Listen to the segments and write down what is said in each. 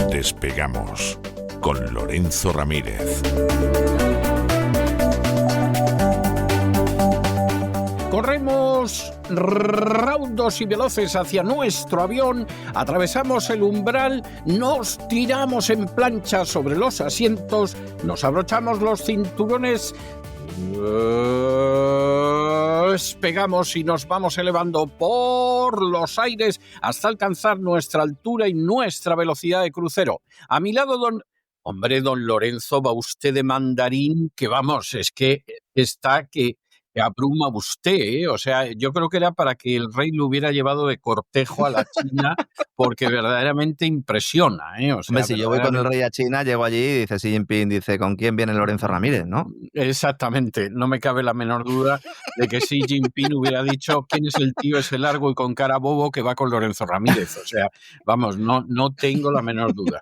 Despegamos con Lorenzo Ramírez. Corremos raudos y veloces hacia nuestro avión, atravesamos el umbral, nos tiramos en plancha sobre los asientos, nos abrochamos los cinturones, despegamos y nos vamos elevando por los aires hasta alcanzar nuestra altura y nuestra velocidad de crucero. A mi lado, don Lorenzo, va usted de mandarín, que vamos, es que está que abruma usted, ¿eh? O sea, yo creo que era para que el rey lo hubiera llevado de cortejo a la China, porque verdaderamente impresiona, ¿eh? O sea, hombre, si yo voy con el rey a China, llego allí y dice Xi Jinping, dice, ¿con quién viene Lorenzo Ramírez, no? Exactamente, no me cabe la menor duda de que Xi Jinping hubiera dicho quién es el tío ese largo y con cara bobo que va con Lorenzo Ramírez. O sea, vamos, no tengo la menor duda.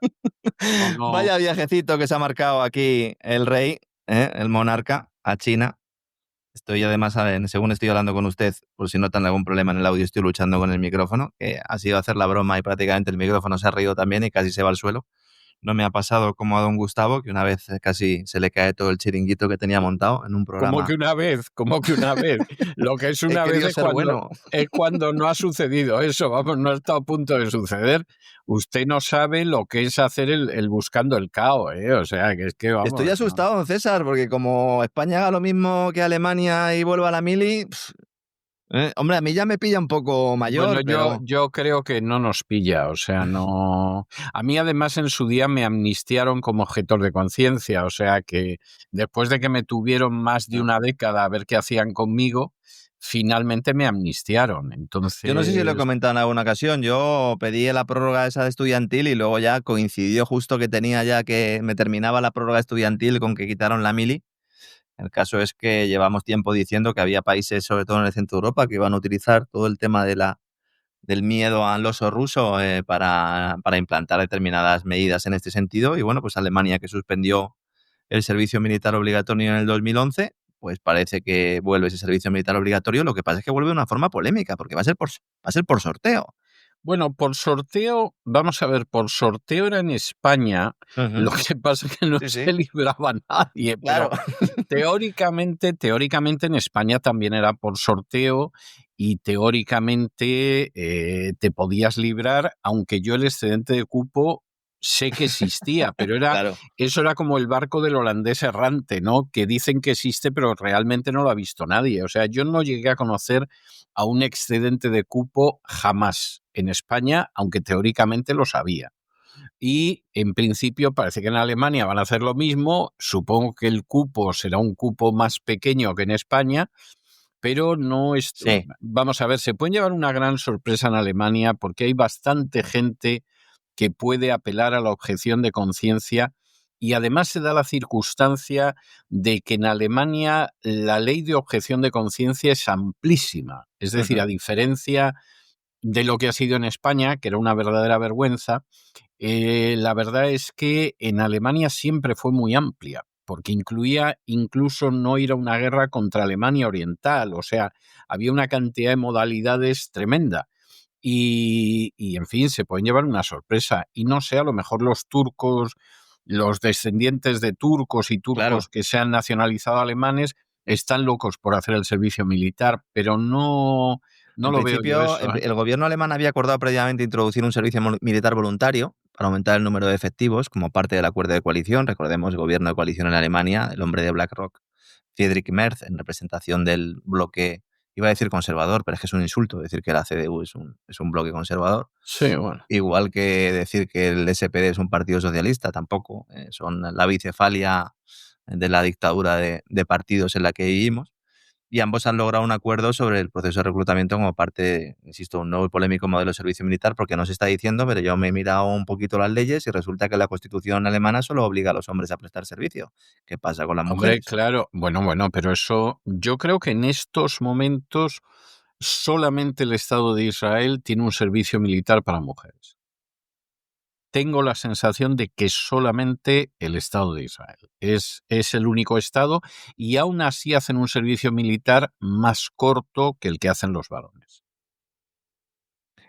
No. Vaya viajecito que se ha marcado aquí el rey, el monarca, a China. Estoy además, según estoy hablando con usted, por si notan algún problema en el audio, estoy luchando con el micrófono, que ha sido hacer la broma y prácticamente el micrófono se ha reído también y casi se va al suelo. No me ha pasado como a don Gustavo, que una vez casi se le cae todo el chiringuito que tenía montado en un programa. ¿Cómo que una vez? Lo que es una vez es cuando no ha sucedido eso, vamos, no está a punto de suceder. Usted no sabe lo que es hacer el buscando el caos, ¿eh? O sea, que es que vamos. Estoy asustado, don César, porque como España haga lo mismo que Alemania y vuelva a la mili... hombre, a mí ya me pilla un poco mayor. Bueno, pero... yo creo que no nos pilla, o sea, no. A mí además en su día me amnistiaron como objetor de conciencia, o sea que después de que me tuvieron más de una década a ver qué hacían conmigo, finalmente me amnistiaron. Entonces, yo no sé si lo he comentado en alguna ocasión, yo pedí la prórroga esa de estudiantil y luego ya coincidió justo que tenía ya que me terminaba la prórroga estudiantil con que quitaron la mili. El caso es que llevamos tiempo diciendo que había países, sobre todo en el centro de Europa, que iban a utilizar todo el tema del miedo al oso ruso para implantar determinadas medidas en este sentido. Y bueno, pues Alemania, que suspendió el servicio militar obligatorio en el 2011, pues parece que vuelve ese servicio militar obligatorio. Lo que pasa es que vuelve de una forma polémica, porque va a ser por sorteo. Bueno, por sorteo, vamos a ver, por sorteo era en España, lo que pasa es que no se libraba nadie, claro. Pero teóricamente en España también era por sorteo y teóricamente te podías librar, aunque yo el excedente de cupo sé que existía, pero claro. Eso era como el barco del holandés errante, ¿no? Que dicen que existe, pero realmente no lo ha visto nadie. O sea, yo no llegué a conocer a un excedente de cupo jamás en España, aunque teóricamente lo sabía. Y en principio parece que en Alemania van a hacer lo mismo. Supongo que el cupo será un cupo más pequeño que en España, pero no es... Sí. Vamos a ver, se pueden llevar una gran sorpresa en Alemania porque hay bastante gente que puede apelar a la objeción de conciencia y además se da la circunstancia de que en Alemania la ley de objeción de conciencia es amplísima. Es decir, a diferencia de lo que ha sido en España, que era una verdadera vergüenza, la verdad es que en Alemania siempre fue muy amplia, porque incluía incluso no ir a una guerra contra Alemania Oriental, o sea, había una cantidad de modalidades tremenda. Y en fin, se pueden llevar una sorpresa. Y no sé, a lo mejor los turcos, los descendientes de turcos y turcos claro. que se han nacionalizado alemanes, están locos por hacer el servicio militar, pero no lo veo yo eso, ¿eh? El gobierno alemán había acordado previamente introducir un servicio militar voluntario para aumentar el número de efectivos como parte del acuerdo de coalición. Recordemos el gobierno de coalición en Alemania, el hombre de BlackRock, Friedrich Merz, en representación del bloque, iba a decir conservador, pero es que es un insulto decir que la CDU es un bloque conservador. Sí, bueno. Igual que decir que el SPD es un partido socialista, tampoco. Son la bicefalia de la dictadura de partidos en la que vivimos. y ambos han logrado un acuerdo sobre el proceso de reclutamiento como parte, insisto, un nuevo y polémico modelo de servicio militar, porque no se está diciendo, pero yo me he mirado un poquito las leyes y resulta que la Constitución alemana solo obliga a los hombres a prestar servicio. ¿Qué pasa con las Hombre, mujeres? claro, bueno, pero eso yo creo que en estos momentos solamente el Estado de Israel tiene un servicio militar para mujeres. Tengo la sensación de que solamente el Estado de Israel es el único Estado y aún así hacen un servicio militar más corto que el que hacen los varones.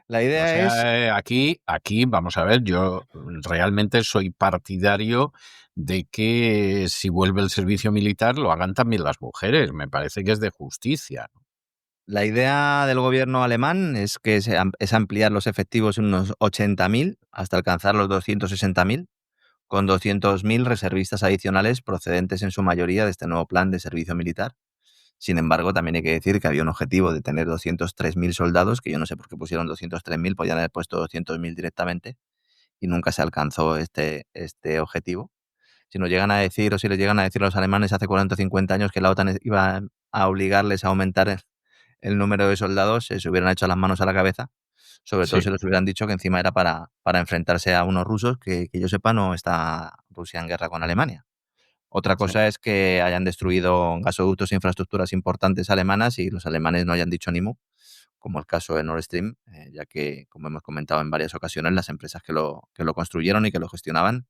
La O idea es sea, aquí, vamos a ver, yo realmente soy partidario de que si vuelve el servicio militar lo hagan también las mujeres. Me parece que es de justicia. La idea del gobierno alemán es que es ampliar los efectivos en unos 80.000 hasta alcanzar los 260.000, con 200.000 reservistas adicionales procedentes en su mayoría de este nuevo plan de servicio militar. Sin embargo, también hay que decir que había un objetivo de tener 203.000 soldados, que yo no sé por qué pusieron 203.000, podían haber puesto 200.000 directamente, y nunca se alcanzó este objetivo. Si nos llegan a decir, o si les llegan a decir a los alemanes hace 40 o 50 años que la OTAN iba a obligarles a aumentar el número de soldados, se hubieran hecho las manos a la cabeza. Sobre todo Sí, si les hubieran dicho que encima era para enfrentarse a unos rusos, que yo sepa no está Rusia en guerra con Alemania. Otra sí, cosa es que hayan destruido gasoductos e infraestructuras importantes alemanas y los alemanes no hayan dicho ni mu, como el caso de Nord Stream, ya que, como hemos comentado en varias ocasiones, las empresas que lo construyeron y que lo gestionaban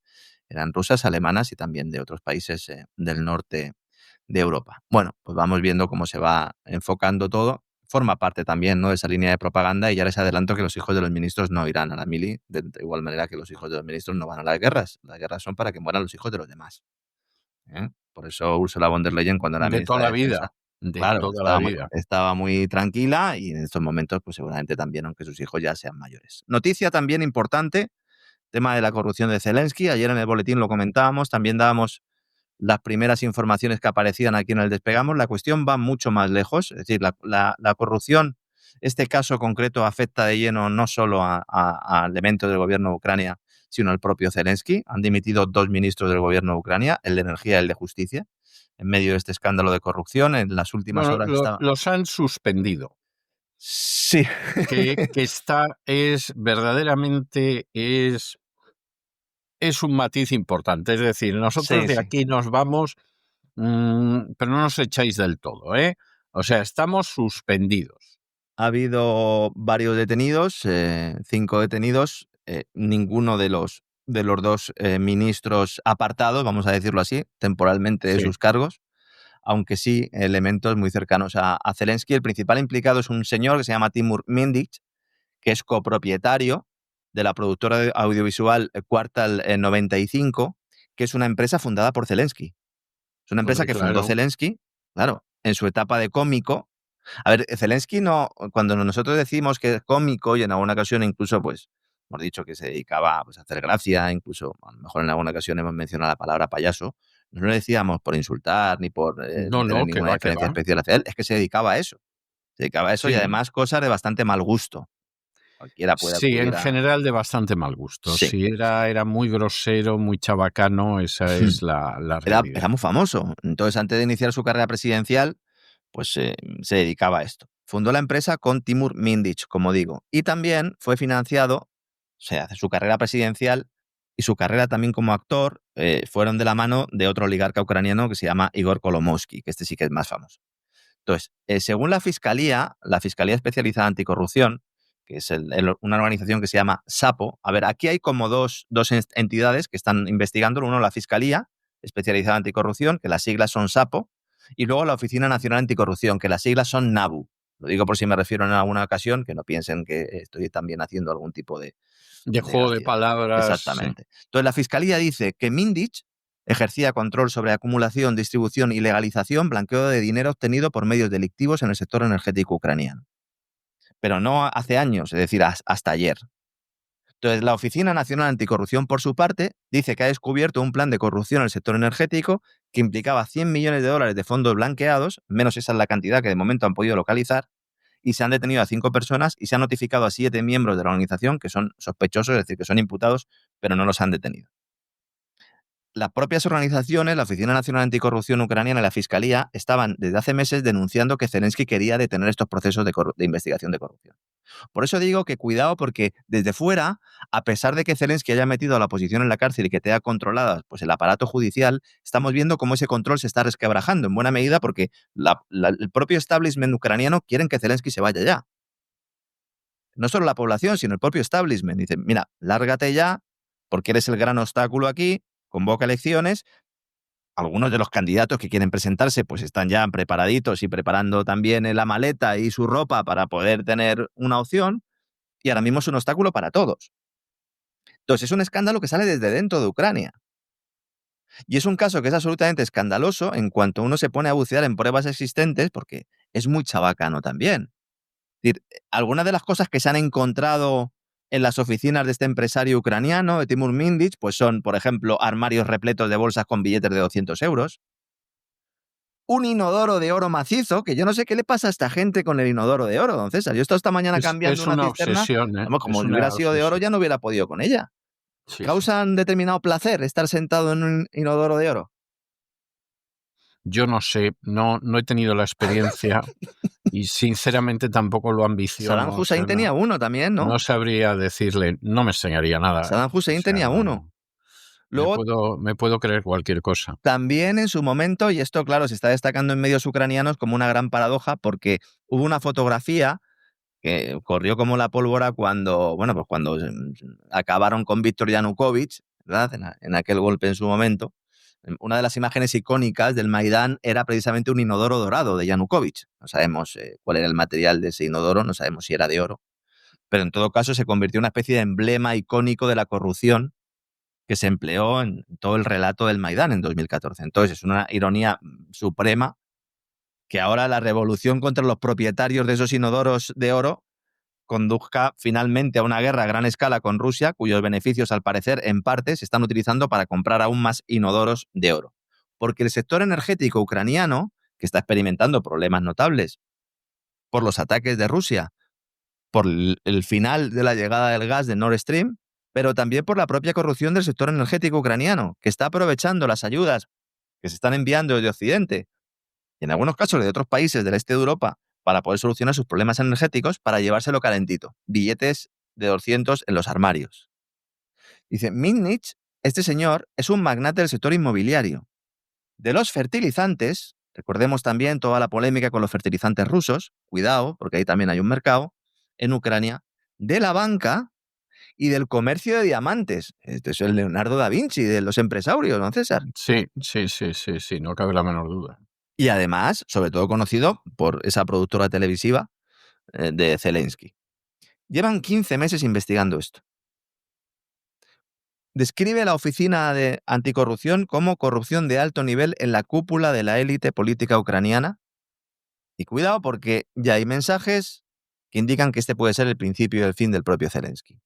eran rusas, alemanas y también de otros países del norte de Europa. Bueno, pues vamos viendo cómo se va enfocando todo. Forma parte también, ¿no?, de esa línea de propaganda, y ya les adelanto que los hijos de los ministros no irán a la mili, de igual manera que los hijos de los ministros no van a las guerras. Las guerras son para que mueran los hijos de los demás, ¿eh? Por eso Ursula von der Leyen, cuando era de ministra toda de la vida, Defensa, de claro, toda la vida. estaba muy tranquila, y en estos momentos, pues seguramente también, aunque sus hijos ya sean mayores. Noticia también importante, tema de la corrupción de Zelensky. Ayer en el boletín lo comentábamos, también dábamos las primeras informaciones que aparecían aquí en el Despegamos. La cuestión va mucho más lejos, es decir, la corrupción, este caso concreto afecta de lleno no solo a elementos del gobierno de Ucrania, sino al propio Zelensky. Han dimitido 2 ministros del gobierno de Ucrania, el de Energía y el de Justicia, en medio de este escándalo de corrupción. En las últimas Bueno, horas estaba... los han suspendido, Sí. que es verdaderamente es un matiz importante. Es decir, nosotros Sí, de sí. aquí nos vamos, pero no nos echáis del todo, ¿eh? O sea, estamos suspendidos. Ha habido varios detenidos, 5 detenidos, ninguno de los 2 ministros apartados, vamos a decirlo así, temporalmente de Sí, sus cargos, aunque sí elementos muy cercanos a Zelensky. El principal implicado es un señor que se llama Timur Mindic, que es copropietario de la productora audiovisual Quartal 95, que es una empresa fundada por Zelensky. Es una empresa hombre, que fundó claro. Zelensky, claro, en su etapa de cómico. A ver, Zelensky no, cuando nosotros decimos que es cómico, y en alguna ocasión incluso, pues, hemos dicho que se dedicaba, pues, a hacer gracia, incluso a lo mejor en alguna ocasión hemos mencionado la palabra payaso, no lo decíamos por insultar ni por No, tener que ninguna va, que diferencia va. especial hacia él, es que se dedicaba a eso. Se dedicaba a eso, y Sí, además cosas de bastante mal gusto. Cualquiera puede sí, en acudir a... general de bastante mal gusto. Sí, Sí, sí. era muy grosero, muy chabacano, esa es la Era realidad. muy famoso. Entonces, antes de iniciar su carrera presidencial, pues se dedicaba a esto. Fundó la empresa con Timur Mindic, como digo, y también fue financiado, o sea, su carrera presidencial y su carrera también como actor fueron de la mano de otro oligarca ucraniano que se llama Igor Kolomoisky, que este sí que es más famoso. Entonces, según la Fiscalía Especializada Anticorrupción, que es una organización que se llama SAPO, a ver, aquí hay como dos entidades que están investigando. Uno, la Fiscalía Especializada Anticorrupción, que las siglas son SAPO, y luego la Oficina Nacional Anticorrupción, que las siglas son NABU. Lo digo por si me refiero en alguna ocasión, que no piensen que estoy también haciendo algún tipo De de juego de gracia. palabras, sí. Exactamente. Entonces, la Fiscalía dice que Mindic ejercía control sobre acumulación, distribución y legalización, blanqueo de dinero obtenido por medios delictivos en el sector energético ucraniano. Pero no hace años, es decir, hasta ayer. Entonces, la Oficina Nacional Anticorrupción, por su parte, dice que ha descubierto un plan de corrupción en el sector energético que implicaba 100 millones de dólares de fondos blanqueados, menos esa es la cantidad que de momento han podido localizar, y se han detenido a 5 personas y se ha notificado a 7 miembros de la organización que son sospechosos, es decir, que son imputados, pero no los han detenido. las propias organizaciones, la Oficina Nacional Anticorrupción Ucraniana y la Fiscalía, estaban desde hace meses denunciando que Zelensky quería detener estos procesos de investigación de corrupción. Por eso digo que cuidado, porque desde fuera, a pesar de que Zelensky haya metido a la oposición en la cárcel y que tenga controlada pues, el aparato judicial, estamos viendo cómo ese control se está resquebrajando, en buena medida porque el propio establishment ucraniano quieren que Zelensky se vaya ya. No solo la población, sino el propio establishment. Dicen, mira, lárgate ya, porque eres el gran obstáculo aquí, convoca elecciones. Algunos de los candidatos que quieren presentarse pues están ya preparaditos y preparando también la maleta y su ropa para poder tener una opción, y ahora mismo es un obstáculo para todos. Entonces es un escándalo que sale desde dentro de Ucrania. Y es un caso que es absolutamente escandaloso en cuanto uno se pone a bucear en pruebas existentes, porque es muy chabacano también. Es decir, algunas de las cosas que se han encontrado en las oficinas de este empresario ucraniano, de Timur Mindich, pues son, por ejemplo, armarios repletos de bolsas con billetes de 200 euros, un inodoro de oro macizo, que yo no sé qué le pasa a esta gente con el inodoro de oro, don César. Yo he estado esta mañana cambiando Es una una cisterna, obsesión, ¿eh? vamos, Es como si hubiera una sido de oro obsesión. ya no hubiera podido con ella. Sí, sí. ¿Causa un determinado placer estar sentado en un inodoro de oro? Yo no sé, no he tenido la experiencia y sinceramente tampoco lo Saddam ambiciono. O Hussein sea, tenía uno también, ¿no? no sabría decirle, no me enseñaría nada, ¿eh? Saddam O Hussein sea, tenía uno. Luego, me puedo creer cualquier cosa. también en su momento, y esto claro, se está destacando en medios ucranianos como una gran paradoja, porque hubo una fotografía que corrió como la pólvora cuando, bueno, pues cuando acabaron con Víctor Yanukovych, ¿verdad? En aquel golpe en su momento. Una de las imágenes icónicas del Maidán era precisamente un inodoro dorado de Yanukovych. No sabemos cuál era el material de ese inodoro, no sabemos si era de oro, pero en todo caso se convirtió en una especie de emblema icónico de la corrupción que se empleó en todo el relato del Maidán en 2014. Entonces es una ironía suprema que ahora la revolución contra los propietarios de esos inodoros de oro conduzca finalmente a una guerra a gran escala con Rusia, cuyos beneficios, al parecer, en parte, se están utilizando para comprar aún más inodoros de oro. Porque el sector energético ucraniano, que está experimentando problemas notables por los ataques de Rusia, por el final de la llegada del gas de Nord Stream, pero también por la propia corrupción del sector energético ucraniano, que está aprovechando las ayudas que se están enviando desde Occidente, y en algunos casos de otros países del este de Europa, para poder solucionar sus problemas energéticos, para llevárselo calentito. Billetes de 200 en los armarios. Dice, Mitnick, este señor, es un magnate del sector inmobiliario. De los fertilizantes, recordemos también toda la polémica con los fertilizantes rusos, cuidado, porque ahí también hay un mercado, en Ucrania, de la banca y del comercio de diamantes. Este es el Leonardo da Vinci de los empresarios, ¿no, César? Sí, no cabe la menor duda. Y además, sobre todo conocido por esa productora televisiva de Zelensky. Llevan 15 meses investigando esto. Describe la Oficina de Anticorrupción como corrupción de alto nivel en la cúpula de la élite política ucraniana. Y cuidado porque ya hay mensajes que indican que este puede ser el principio y el fin del propio Zelensky.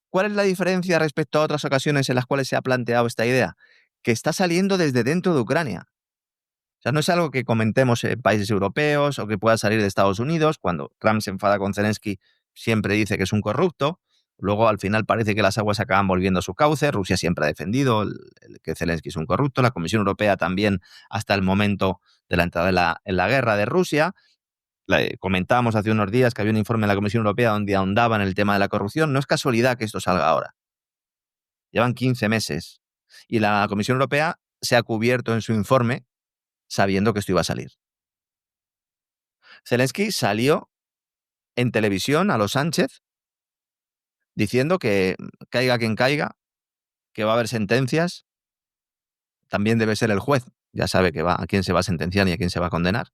¿Cuál es la diferencia respecto a otras ocasiones en las cuales se ha planteado esta idea? Que está saliendo desde dentro de Ucrania. O sea, no es algo que comentemos en países europeos o que pueda salir de Estados Unidos. Cuando Trump se enfada con Zelensky, siempre dice que es un corrupto. Luego, al final, parece que las aguas acaban volviendo a su cauce. Rusia siempre ha defendido que Zelensky es un corrupto. La Comisión Europea también, hasta el momento de la entrada en la guerra de Rusia. Comentábamos hace unos días que había un informe de la Comisión Europea donde ahondaba en el tema de la corrupción. No es casualidad que esto salga ahora. Llevan 15 meses. Y la Comisión Europea se ha cubierto en su informe sabiendo que esto iba a salir. Zelensky salió en televisión a los Sánchez diciendo que caiga quien caiga, que va a haber sentencias, también debe ser el juez, ya sabe que va a quién se va a sentenciar y a quién se va a condenar.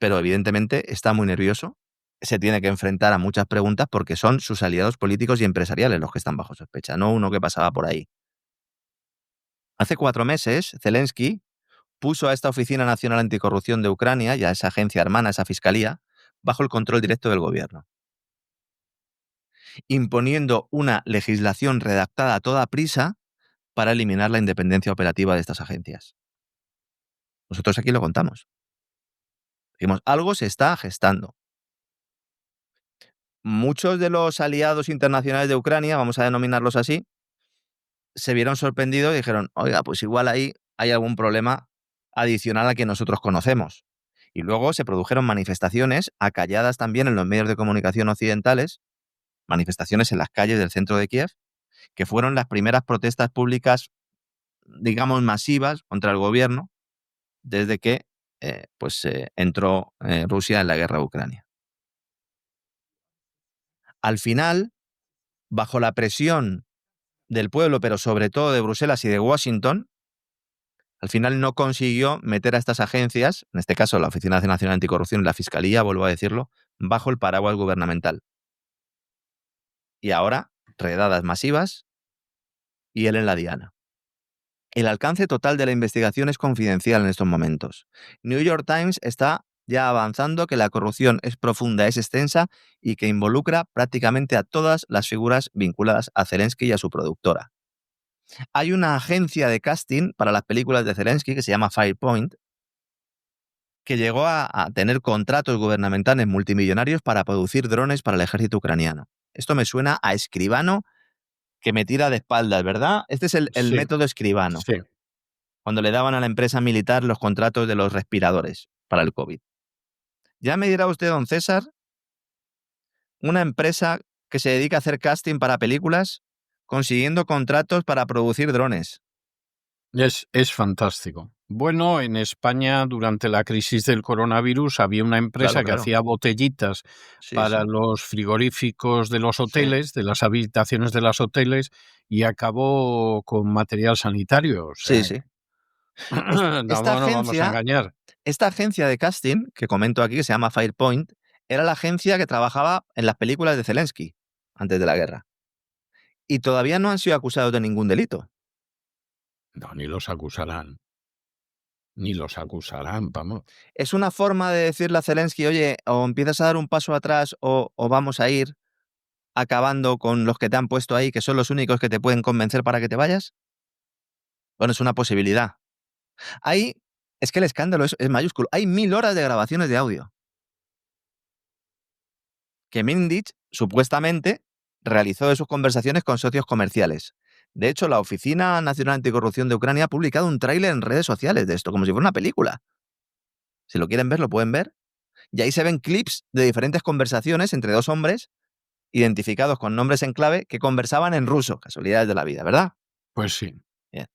Pero evidentemente está muy nervioso, se tiene que enfrentar a muchas preguntas porque son sus aliados políticos y empresariales los que están bajo sospecha, no uno que pasaba por ahí. Hace 4 meses, Zelensky puso a esta Oficina Nacional Anticorrupción de Ucrania y a esa agencia hermana, esa fiscalía, bajo el control directo del gobierno, imponiendo una legislación redactada a toda prisa para eliminar la independencia operativa de estas agencias. Nosotros aquí lo contamos. Dijimos, algo se está gestando. Muchos de los aliados internacionales de Ucrania, vamos a denominarlos así, se vieron sorprendidos y dijeron, oiga, pues igual ahí hay algún problema adicional al que nosotros conocemos. Y luego se produjeron manifestaciones acalladas también en los medios de comunicación occidentales, manifestaciones en las calles del centro de Kiev, que fueron las primeras protestas públicas, digamos, masivas contra el gobierno desde que entró Rusia en la guerra de Ucrania. Al final, bajo la presión del pueblo, pero sobre todo de Bruselas y de Washington, al final no consiguió meter a estas agencias, en este caso la Oficina Nacional Anticorrupción y la Fiscalía, vuelvo a decirlo, bajo el paraguas gubernamental. Y ahora, redadas masivas y él en la diana. El alcance total de la investigación es confidencial en estos momentos. New York Times está ya avanzando que la corrupción es profunda, es extensa y que involucra prácticamente a todas las figuras vinculadas a Zelensky y a su productora. Hay una agencia de casting para las películas de Zelensky que se llama Firepoint, que llegó a tener contratos gubernamentales multimillonarios para producir drones para el ejército ucraniano. Esto me suena a escribano que me tira de espaldas, ¿verdad? Este es el Sí, método escribano, sí. cuando le daban a la empresa militar los contratos de los respiradores para el COVID. Ya me dirá usted, don César, una empresa que se dedica a hacer casting para películas consiguiendo contratos para producir drones. Es fantástico. Bueno, en España, durante la crisis del coronavirus, había una empresa Claro, que claro. hacía botellitas Sí, para sí. los frigoríficos de los Sí. hoteles, de las habitaciones de los hoteles, y acabó con material sanitario. O Sí, sea, sí. no nos vamos a engañar. Esta agencia de casting que comento aquí, que se llama Firepoint, era la agencia que trabajaba en las películas de Zelensky antes de la guerra. Y todavía no han sido acusados de ningún delito. No, ni los acusarán. Ni los acusarán, vamos. Es una forma de decirle a Zelensky, oye, o empiezas a dar un paso atrás o vamos a ir acabando con los que te han puesto ahí, que son los únicos que te pueden convencer para que te vayas. Bueno, es una posibilidad. Es que el escándalo es mayúsculo. Hay 1000 horas de grabaciones de audio que Mindich supuestamente realizó de sus conversaciones con socios comerciales. De hecho, la Oficina Nacional Anticorrupción de Ucrania ha publicado un tráiler en redes sociales de esto, como si fuera una película. Si lo quieren ver, lo pueden ver. Y ahí se ven clips de diferentes conversaciones entre dos hombres, identificados con nombres en clave, que conversaban en ruso. Casualidades de la vida, ¿verdad? Pues sí. Bien.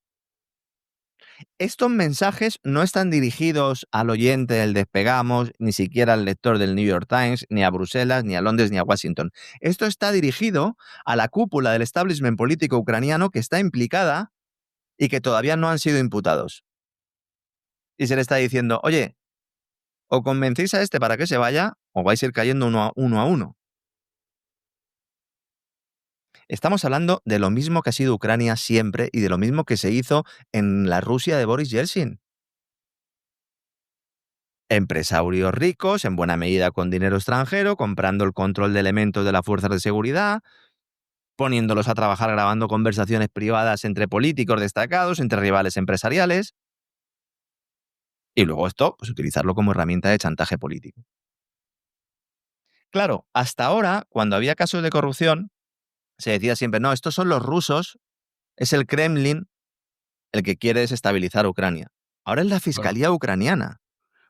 Estos mensajes no están dirigidos al oyente del Despegamos, ni siquiera al lector del New York Times, ni a Bruselas, ni a Londres, ni a Washington. Esto está dirigido a la cúpula del establishment político ucraniano que está implicada y que todavía no han sido imputados. Y se le está diciendo, oye, o convencéis a este para que se vaya, o vais a ir cayendo uno a uno. Estamos hablando de lo mismo que ha sido Ucrania siempre y de lo mismo que se hizo en la Rusia de Boris Yeltsin. Empresarios ricos, en buena medida con dinero extranjero, comprando el control de elementos de las fuerzas de seguridad, poniéndolos a trabajar grabando conversaciones privadas entre políticos destacados, entre rivales empresariales, y luego esto, pues utilizarlo como herramienta de chantaje político. Claro, hasta ahora, cuando había casos de corrupción, se decía siempre, no, estos son los rusos, es el Kremlin el que quiere desestabilizar Ucrania. Ahora es la Fiscalía ucraniana.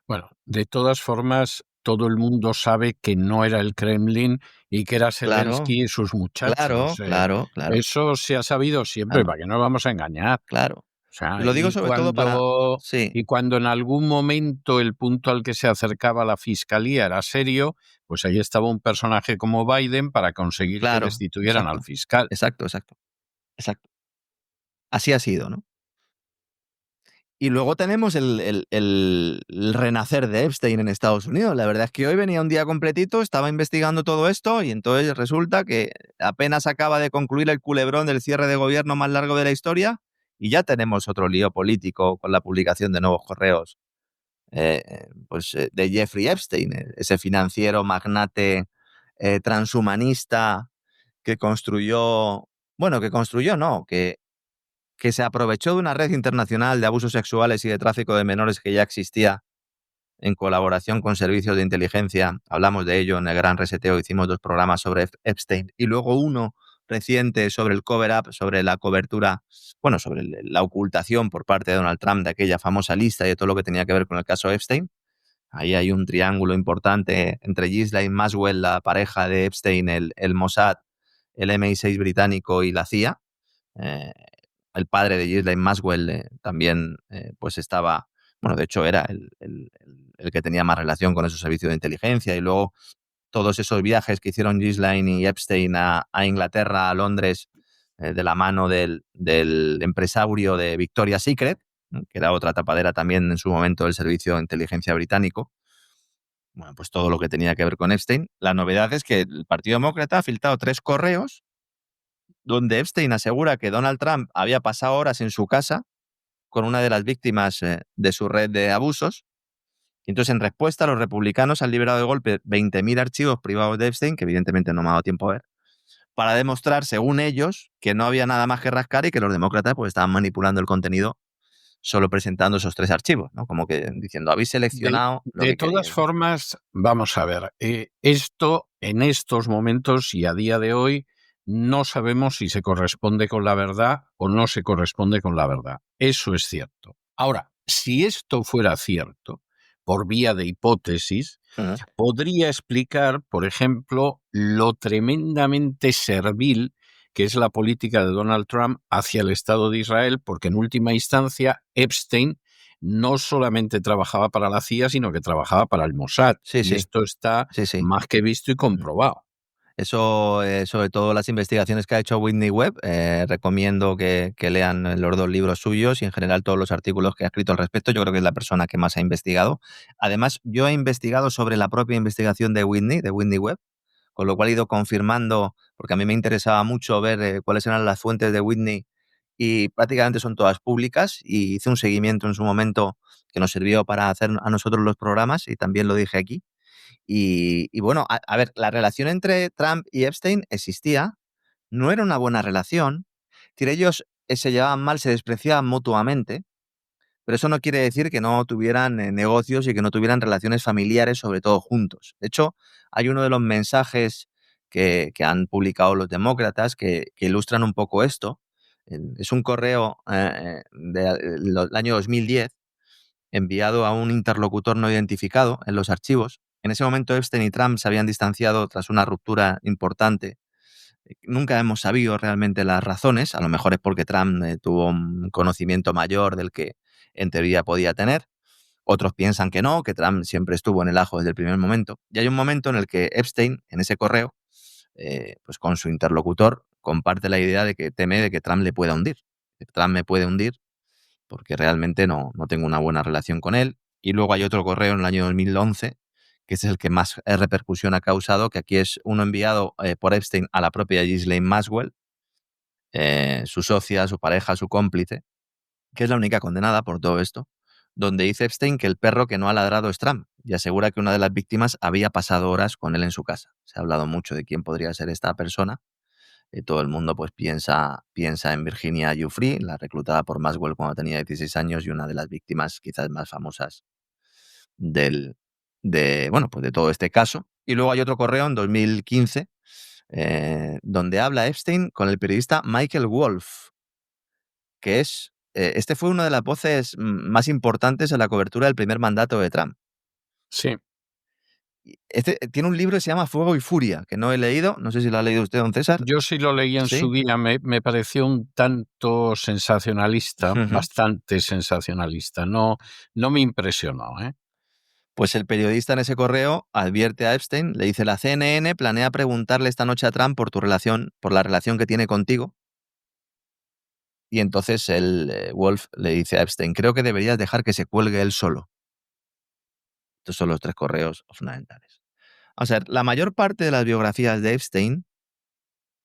Bueno, de todas formas, todo el mundo sabe que no era el Kremlin y que era Zelensky y sus muchachos. Claro. Eso se ha sabido siempre, ¿para qué nos vamos a engañar? Claro. O sea, Lo digo sobre todo para... Sí, y cuando en algún momento el punto al que se acercaba la fiscalía era serio, pues ahí estaba un personaje como Biden para conseguir que claro. destituyeran al fiscal. Exacto. Así ha sido, ¿no? Y luego tenemos el renacer de Epstein en Estados Unidos. La verdad es que hoy venía un día completito, estaba investigando todo esto y entonces resulta que apenas acaba de concluir el culebrón del cierre de gobierno más largo de la historia y ya tenemos otro lío político con la publicación de nuevos correos de Jeffrey Epstein, ese financiero magnate transhumanista que que se aprovechó de una red internacional de abusos sexuales y de tráfico de menores que ya existía en colaboración con servicios de inteligencia. Hablamos de ello en el Gran Reseteo, hicimos 2 programas sobre Epstein y luego uno reciente sobre el cover-up, sobre la cobertura, bueno, sobre la ocultación por parte de Donald Trump de aquella famosa lista y de todo lo que tenía que ver con el caso Epstein. Ahí hay un triángulo importante entre Ghislaine Maxwell, la pareja de Epstein, el Mossad, el MI6 británico y la CIA. Eh, el padre de Ghislaine Maxwell también pues estaba, bueno, de hecho era el que tenía más relación con esos servicios de inteligencia, y luego todos esos viajes que hicieron Ghislaine y Epstein a Inglaterra, a Londres, de la mano del empresario de Victoria's Secret, ¿no?, que era otra tapadera también en su momento del servicio de inteligencia británico. Bueno, pues todo lo que tenía que ver con Epstein. La novedad es que el Partido Demócrata ha filtrado 3 correos donde Epstein asegura que Donald Trump había pasado horas en su casa con una de las víctimas de su red de abusos. Y entonces, en respuesta, los republicanos han liberado de golpe 20.000 archivos privados de Epstein, que evidentemente no me ha dado tiempo a ver, para demostrar, según ellos, que no había nada más que rascar y que los demócratas pues estaban manipulando el contenido solo presentando esos 3 archivos, ¿no? Como que diciendo, habéis seleccionado lo De que todas queríais. formas, vamos a ver, esto en estos momentos y a día de hoy no sabemos si se corresponde con la verdad o no se corresponde con la verdad. Eso es cierto. Ahora, si esto fuera cierto, por vía de hipótesis, Ujú. podría explicar, por ejemplo, lo tremendamente servil que es la política de Donald Trump hacia el Estado de Israel, porque en última instancia Epstein no solamente trabajaba para la CIA, sino que trabajaba para el Mossad. Sí, Y sí, esto está sí, sí. más que visto y comprobado. Eso, sobre todo las investigaciones que ha hecho Whitney Webb, recomiendo que lean los 2 libros suyos y en general todos los artículos que ha escrito al respecto. Yo creo que es la persona que más ha investigado. Además, yo he investigado sobre la propia investigación de Whitney Webb, con lo cual he ido confirmando, porque a mí me interesaba mucho ver cuáles eran las fuentes de Whitney, y prácticamente son todas públicas, y hice un seguimiento en su momento que nos sirvió para hacer a nosotros los programas, y también lo dije aquí. Y bueno, a ver, la relación entre Trump y Epstein existía, no era una buena relación, es decir, ellos se llevaban mal, se despreciaban mutuamente, pero eso no quiere decir que no tuvieran negocios y que no tuvieran relaciones familiares, sobre todo juntos. De hecho, hay uno de los mensajes que han publicado los demócratas que ilustran un poco esto. Es un correo del año 2010 enviado a un interlocutor no identificado en los archivos. En ese momento Epstein y Trump se habían distanciado tras una ruptura importante. Nunca hemos sabido realmente las razones, a lo mejor es porque Trump tuvo un conocimiento mayor del que en teoría podía tener. Otros piensan que no, que Trump siempre estuvo en el ajo desde el primer momento. Y hay un momento en el que Epstein, en ese correo, pues con su interlocutor, comparte la idea de que teme de que Trump le pueda hundir. Que Trump me puede hundir porque realmente no tengo una buena relación con él. Y luego hay otro correo en el año 2011, que ese es el que más repercusión ha causado, que aquí es uno enviado por Epstein a la propia Ghislaine Maxwell, su socia, su pareja, su cómplice, que es la única condenada por todo esto, donde dice Epstein que el perro que no ha ladrado es Trump, y asegura que una de las víctimas había pasado horas con él en su casa. Se ha hablado mucho de quién podría ser esta persona. Todo el mundo pues piensa en Virginia Giuffre, la reclutada por Maxwell cuando tenía 16 años y una de las víctimas quizás más famosas bueno, pues de todo este caso. Y luego hay otro correo en 2015 donde habla Epstein con el periodista Michael Wolff, que este fue una de las voces más importantes en la cobertura del primer mandato de Trump. Sí. Este tiene un libro que se llama Fuego y Furia, que no he leído, no sé si lo ha leído usted, don César. Yo sí lo leí en su Sí. día, me pareció un tanto sensacionalista, bastante sensacionalista. No me impresionó, ¿eh? Pues el periodista en ese correo advierte a Epstein, le dice: la CNN planea preguntarle esta noche a Trump por la relación que tiene contigo. Y entonces Wolf le dice a Epstein: creo que deberías dejar que se cuelgue él solo. Estos son los 3 correos fundamentales. O sea, la mayor parte de las biografías de Epstein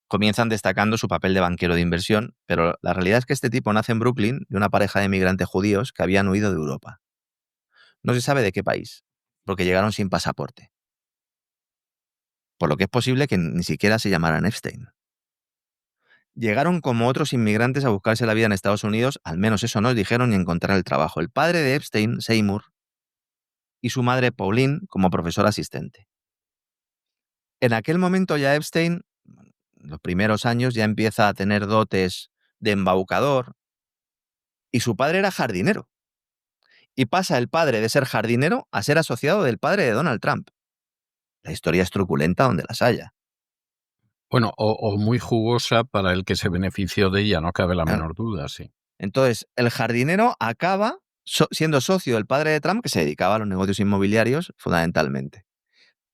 comienzan destacando su papel de banquero de inversión, pero la realidad es que este tipo nace en Brooklyn de una pareja de migrantes judíos que habían huido de Europa. No se sabe de qué país, porque llegaron sin pasaporte. Por lo que es posible que ni siquiera se llamaran Epstein. Llegaron como otros inmigrantes a buscarse la vida en Estados Unidos, al menos eso nos dijeron, y encontrar el trabajo. El padre de Epstein, Seymour, y su madre, Pauline, como profesor asistente. En aquel momento ya Epstein los primeros años ya empieza a tener dotes de embaucador, y su padre era jardinero. Y pasa el padre de ser jardinero a ser asociado del padre de Donald Trump. La historia es truculenta donde las haya. Bueno, o muy jugosa para el que se benefició de ella, no cabe la Claro. menor duda, sí. Entonces, el jardinero acaba siendo socio del padre de Trump, que se dedicaba a los negocios inmobiliarios fundamentalmente.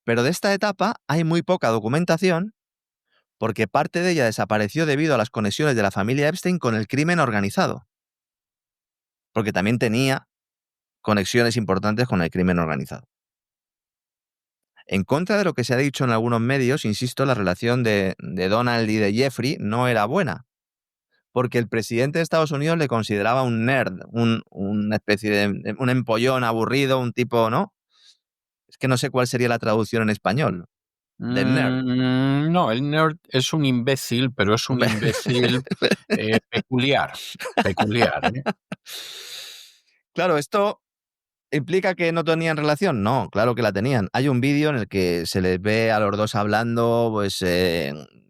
Pero de esta etapa hay muy poca documentación, porque parte de ella desapareció debido a las conexiones de la familia Epstein con el crimen organizado. Porque también tenía conexiones importantes con el crimen organizado. En contra de lo que se ha dicho en algunos medios, insisto, la relación de Donald y de Jeffrey no era buena, porque el presidente de Estados Unidos le consideraba un nerd, una especie de un empollón aburrido, un tipo, ¿no? Es que no sé cuál sería la traducción en español del nerd. No, el nerd es un imbécil, pero es un imbécil peculiar. ¿Eh? Claro, esto ¿implica que no tenían relación? No, claro que la tenían. Hay un vídeo en el que se les ve a los dos hablando, pues,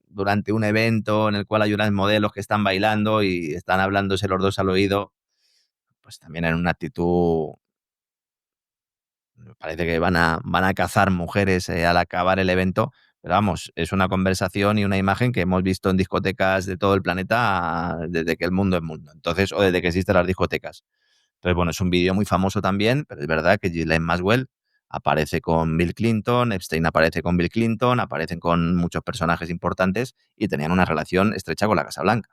durante un evento en el cual hay unas modelos que están bailando y están hablándose los dos al oído, pues también en una actitud, parece que van a cazar mujeres al acabar el evento, pero vamos, es una conversación y una imagen que hemos visto en discotecas de todo el planeta desde que el mundo es mundo, entonces, o desde que existen las discotecas. Entonces, bueno, es un vídeo muy famoso también, pero es verdad que Ghislaine Maxwell aparece con Bill Clinton, Epstein aparece con Bill Clinton, aparecen con muchos personajes importantes y tenían una relación estrecha con la Casa Blanca.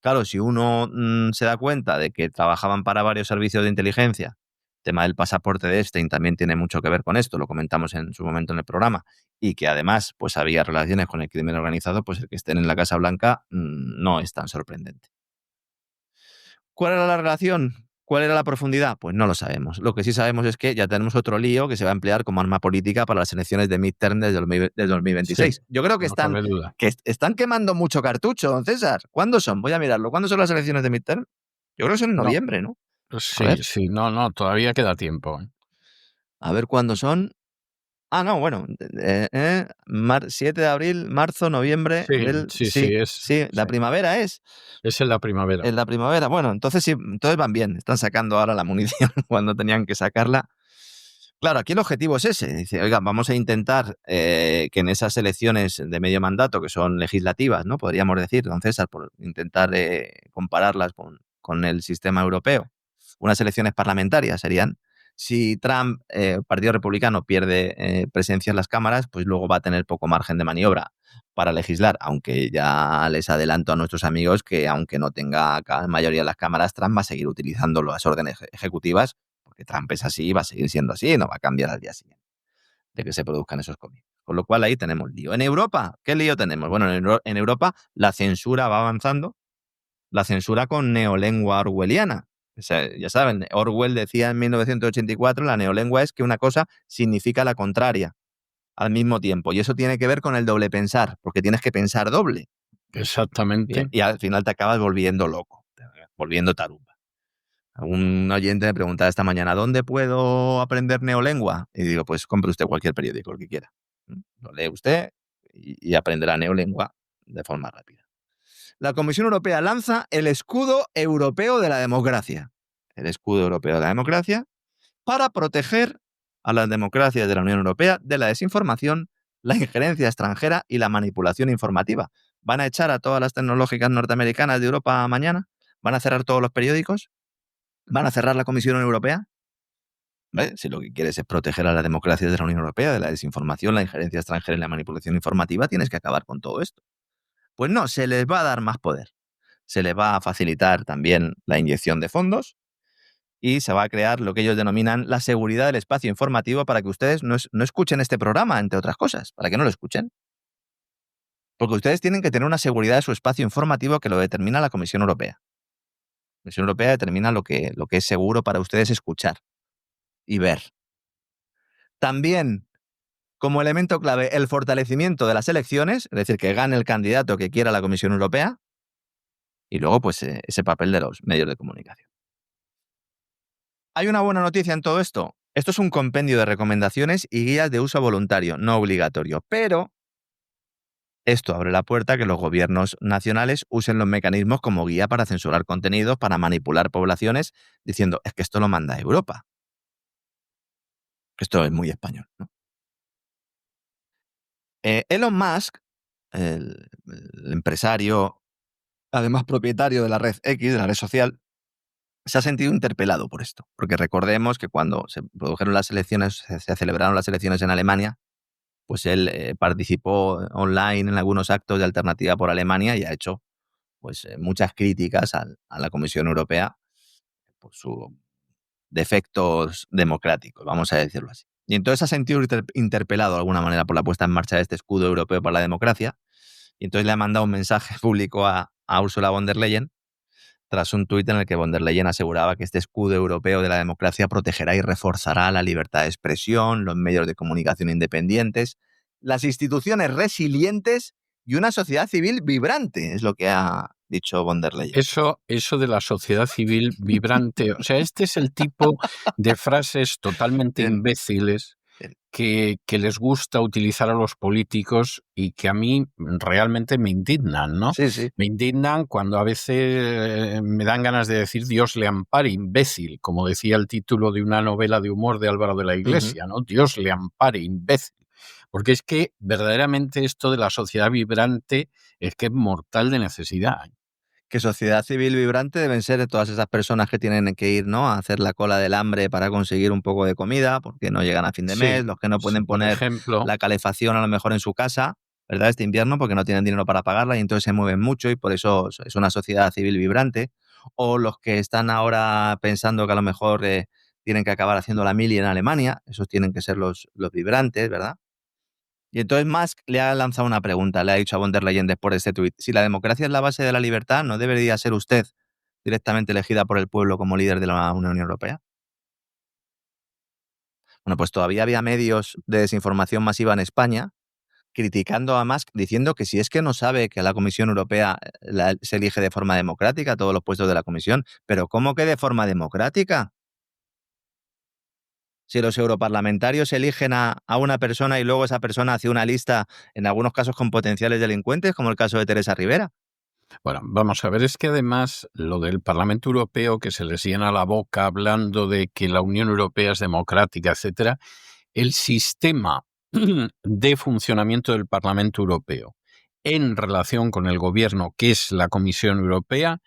Claro, si uno se da cuenta de que trabajaban para varios servicios de inteligencia, el tema del pasaporte de Epstein también tiene mucho que ver con esto, lo comentamos en su momento en el programa, y que además pues había relaciones con el crimen organizado, pues el que estén en la Casa Blanca no es tan sorprendente. ¿Cuál era la relación? ¿Cuál era la profundidad? Pues no lo sabemos. Lo que sí sabemos es que ya tenemos otro lío que se va a emplear como arma política para las elecciones de midterm del 2026. Sí, Yo creo que no cabe duda. están quemando mucho cartucho, don César. ¿Cuándo son? Voy a mirarlo. ¿Cuándo son las elecciones de midterm? Yo creo que son en No, noviembre, ¿no? A ver, sí, no, todavía queda tiempo. a ver cuándo son. Ah, no, bueno, 7 de abril, marzo, noviembre del... Sí, Sí, sí, la primavera es. es en la primavera. En la primavera, bueno, entonces sí, entonces van bien, están sacando ahora la munición cuando tenían que sacarla. Claro, aquí el objetivo es ese, dice, oiga, vamos a intentar que en esas elecciones de medio mandato, que son legislativas, ¿no? Podríamos decir, don César, por intentar compararlas con el sistema europeo, unas elecciones parlamentarias serían. Si Trump, Partido Republicano, pierde presencia en las cámaras, pues luego va a tener poco margen de maniobra para legislar, aunque ya les adelanto a nuestros amigos que aunque no tenga mayoría en las cámaras, Trump va a seguir utilizando las órdenes ejecutivas, porque Trump es así y va a seguir siendo así, no va a cambiar al día siguiente de que se produzcan esos comicios. Con lo cual ahí tenemos lío. En Europa, ¿qué lío tenemos? Bueno, en Europa la censura va avanzando, la censura con neolengua orwelliana. O sea, ya saben, Orwell decía en 1984, la neolengua es que una cosa significa la contraria al mismo tiempo. Y eso tiene que ver con el doble pensar, porque tienes que pensar doble. Exactamente. Bien, y al final te acabas volviendo loco, volviendo tarumba. Un oyente me preguntaba esta mañana, ¿dónde puedo aprender neolengua? Y digo, pues compre usted cualquier periódico, el que quiera. Lo lee usted y aprenderá neolengua de forma rápida. La Comisión Europea lanza el escudo europeo de la democracia. El escudo europeo de la democracia para proteger a las democracias de la Unión Europea de la desinformación, la injerencia extranjera y la manipulación informativa. ¿Van a echar a todas las tecnológicas norteamericanas de Europa mañana? ¿Van a cerrar todos los periódicos? ¿Van a cerrar la Comisión Europea? ¿Vale? Si lo que quieres es proteger a las democracias de la Unión Europea de la desinformación, la injerencia extranjera y la manipulación informativa, tienes que acabar con todo esto. Pues no, se les va a dar más poder. Se les va a facilitar también la inyección de fondos y se va a crear lo que ellos denominan la seguridad del espacio informativo para que ustedes no escuchen este programa, entre otras cosas, para que no lo escuchen. Porque ustedes tienen que tener una seguridad de su espacio informativo que lo determina la Comisión Europea. La Comisión Europea determina lo que es seguro para ustedes escuchar y ver. También, como elemento clave, el fortalecimiento de las elecciones, es decir, que gane el candidato que quiera la Comisión Europea, y luego, pues, ese papel de los medios de comunicación. ¿Hay una buena noticia en todo esto? Esto es un compendio de recomendaciones y guías de uso voluntario, no obligatorio, pero Esto abre la puerta a que los gobiernos nacionales usen los mecanismos como guía para censurar contenidos, para manipular poblaciones, diciendo, es que esto lo manda Europa. Esto es muy español, ¿no? Elon Musk, el empresario, además propietario de la red X, de la red social, se ha sentido interpelado por esto. Porque recordemos que cuando se produjeron las elecciones, se celebraron las elecciones en Alemania, pues él participó online en algunos actos de Alternativa por Alemania y ha hecho pues, muchas críticas a la Comisión Europea por sus defectos democráticos, vamos a decirlo así. Y entonces se ha sentido interpelado de alguna manera por la puesta en marcha de este escudo europeo para la democracia, y entonces le ha mandado un mensaje público a Ursula von der Leyen tras un tuit en el que von der Leyen aseguraba que este escudo europeo de la democracia protegerá y reforzará la libertad de expresión, los medios de comunicación independientes, las instituciones resilientes y una sociedad civil vibrante, es lo que ha dicho von der Leyen. Eso de la sociedad civil vibrante, o sea, este es el tipo de frases totalmente imbéciles que les gusta utilizar a los políticos y que a mí realmente me indignan, ¿no? Sí, sí. Me indignan cuando a veces me dan ganas de decir Dios le ampare, imbécil, como decía el título de una novela de humor de Álvaro de la Iglesia, ¿no? Dios le ampare, imbécil. Porque es que verdaderamente esto de la sociedad vibrante es que es mortal de necesidad. Que sociedad civil vibrante deben ser todas esas personas que tienen que ir, ¿no?, a hacer la cola del hambre para conseguir un poco de comida, porque no llegan a fin de mes, los que no pueden poner la calefacción a lo mejor en su casa, ¿verdad?, este invierno, porque no tienen dinero para pagarla y entonces se mueven mucho y por eso es una sociedad civil vibrante. O los que están ahora pensando que a lo mejor tienen que acabar haciendo la mili en Alemania, esos tienen que ser los vibrantes, ¿verdad? Y entonces Musk le ha lanzado una pregunta, le ha dicho a von der Leyen después de este tuit: si la democracia es la base de la libertad, ¿no debería ser usted directamente elegida por el pueblo como líder de la Unión Europea? Bueno, pues todavía había medios de desinformación masiva en España criticando a Musk, diciendo que si es que no sabe que la Comisión Europea se elige de forma democrática, todos los puestos de la Comisión, pero ¿cómo que de forma democrática? Si los europarlamentarios eligen a una persona y luego esa persona hace una lista, en algunos casos con potenciales delincuentes, como el caso de Teresa Rivera. Bueno, vamos a ver, es que además lo del Parlamento Europeo, que se les llena la boca hablando de que la Unión Europea es democrática, etcétera, el sistema de funcionamiento del Parlamento Europeo en relación con el gobierno, que es la Comisión Europea,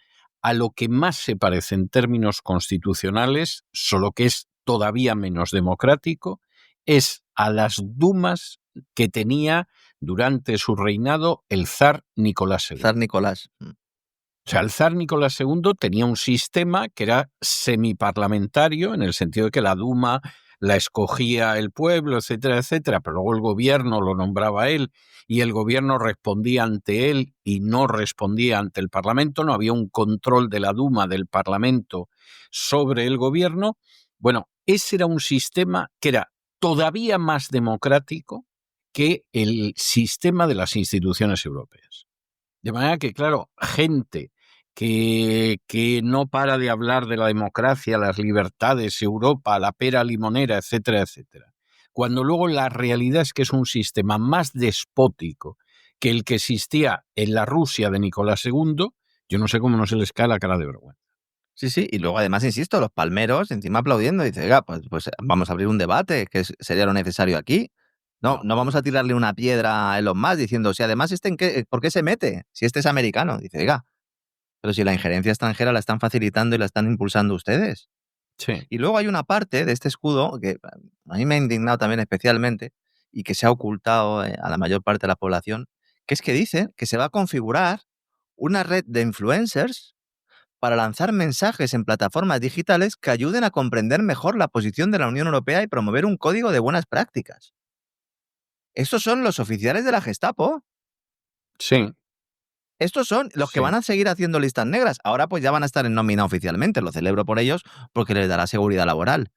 a lo que más se parece en términos constitucionales, solo que es todavía menos democrático, es a las dumas que tenía durante su reinado el zar Nicolás II. Zar Nicolás. O sea, el zar Nicolás II tenía un sistema que era semiparlamentario, en el sentido de que la Duma la escogía el pueblo, etcétera, etcétera, pero luego el gobierno lo nombraba él y el gobierno respondía ante él y no respondía ante el Parlamento, no había un control de la Duma, del Parlamento, sobre el gobierno. Bueno, ese era un sistema que era todavía más democrático que el sistema de las instituciones europeas. De manera que, claro, gente que no para de hablar de la democracia, las libertades, Europa, la pera limonera, etcétera, etcétera, cuando luego la realidad es que es un sistema más despótico que el que existía en la Rusia de Nicolás II, yo no sé cómo no se les cae la cara de vergüenza. Sí, sí, y luego además, insisto, los palmeros encima aplaudiendo, dice, oiga, pues vamos a abrir un debate, que sería lo necesario aquí. No vamos a tirarle una piedra a Elon Musk diciendo, si además ¿por qué se mete? Si este es americano. Dice, oiga, pero si la injerencia extranjera la están facilitando y la están impulsando ustedes. Sí. Y luego hay una parte de este escudo que a mí me ha indignado también especialmente y que se ha ocultado a la mayor parte de la población, que es que dice que se va a configurar una red de influencers para lanzar mensajes en plataformas digitales que ayuden a comprender mejor la posición de la Unión Europea y promover un código de buenas prácticas. Estos son los oficiales de la Gestapo. Sí. Estos son los que van a seguir haciendo listas negras. Ahora pues ya van a estar en nómina oficialmente. Lo celebro por ellos porque les dará seguridad laboral.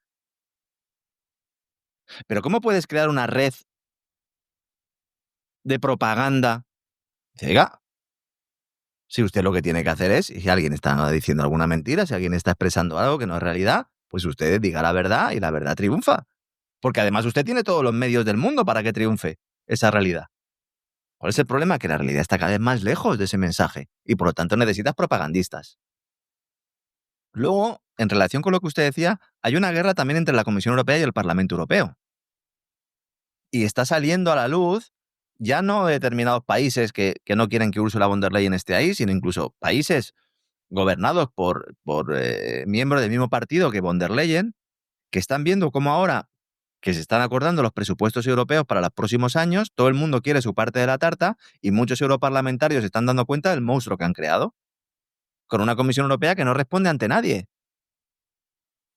Pero ¿cómo puedes crear una red de propaganda? Oiga, si usted lo que tiene que hacer es, si alguien está diciendo alguna mentira, si alguien está expresando algo que no es realidad, pues usted diga la verdad y la verdad triunfa. Porque además usted tiene todos los medios del mundo para que triunfe esa realidad. ¿Cuál es el problema? Que la realidad está cada vez más lejos de ese mensaje y por lo tanto necesitas propagandistas. Luego, en relación con lo que usted decía, hay una guerra también entre la Comisión Europea y el Parlamento Europeo. Y está saliendo a la luz ya no determinados países que no quieren que Ursula von der Leyen esté ahí, sino incluso países gobernados por miembros del mismo partido que von der Leyen, que están viendo cómo ahora que se están acordando los presupuestos europeos para los próximos años, todo el mundo quiere su parte de la tarta y muchos europarlamentarios se están dando cuenta del monstruo que han creado, con una Comisión Europea que no responde ante nadie,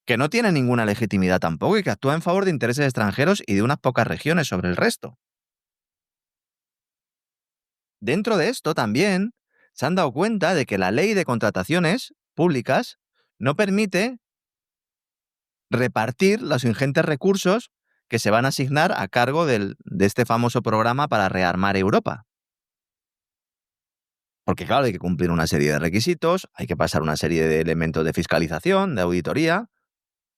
que no tiene ninguna legitimidad tampoco y que actúa en favor de intereses extranjeros y de unas pocas regiones sobre el resto. Dentro de esto también se han dado cuenta de que la ley de contrataciones públicas no permite repartir los ingentes recursos que se van a asignar a cargo de este famoso programa para rearmar Europa. Porque claro, hay que cumplir una serie de requisitos, hay que pasar una serie de elementos de fiscalización, de auditoría.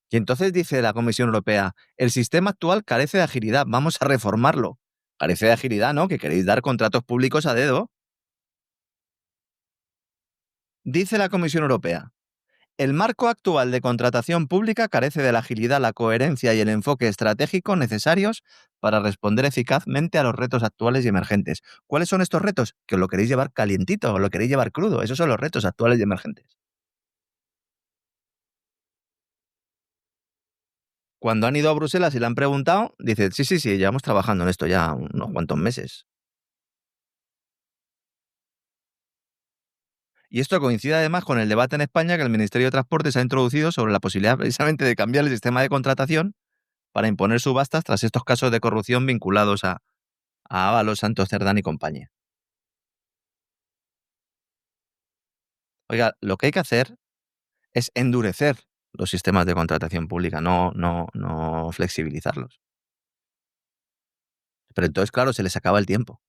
Y entonces dice la Comisión Europea, el sistema actual carece de agilidad, vamos a reformarlo. Carece de agilidad, ¿no? Que queréis dar contratos públicos a dedo. Dice la Comisión Europea, el marco actual de contratación pública carece de la agilidad, la coherencia y el enfoque estratégico necesarios para responder eficazmente a los retos actuales y emergentes. ¿Cuáles son estos retos? Que os lo queréis llevar calientito, os lo queréis llevar crudo. Esos son los retos actuales y emergentes. Cuando han ido a Bruselas y le han preguntado, dice, sí, llevamos trabajando en esto ya unos cuantos meses. Y esto coincide además con el debate en España que el Ministerio de Transportes ha introducido sobre la posibilidad precisamente de cambiar el sistema de contratación para imponer subastas tras estos casos de corrupción vinculados a Ábalos, Santos Cerdán y compañía. Oiga, lo que hay que hacer es endurecer los sistemas de contratación pública, no flexibilizarlos. Pero entonces, claro, se les acaba el tiempo.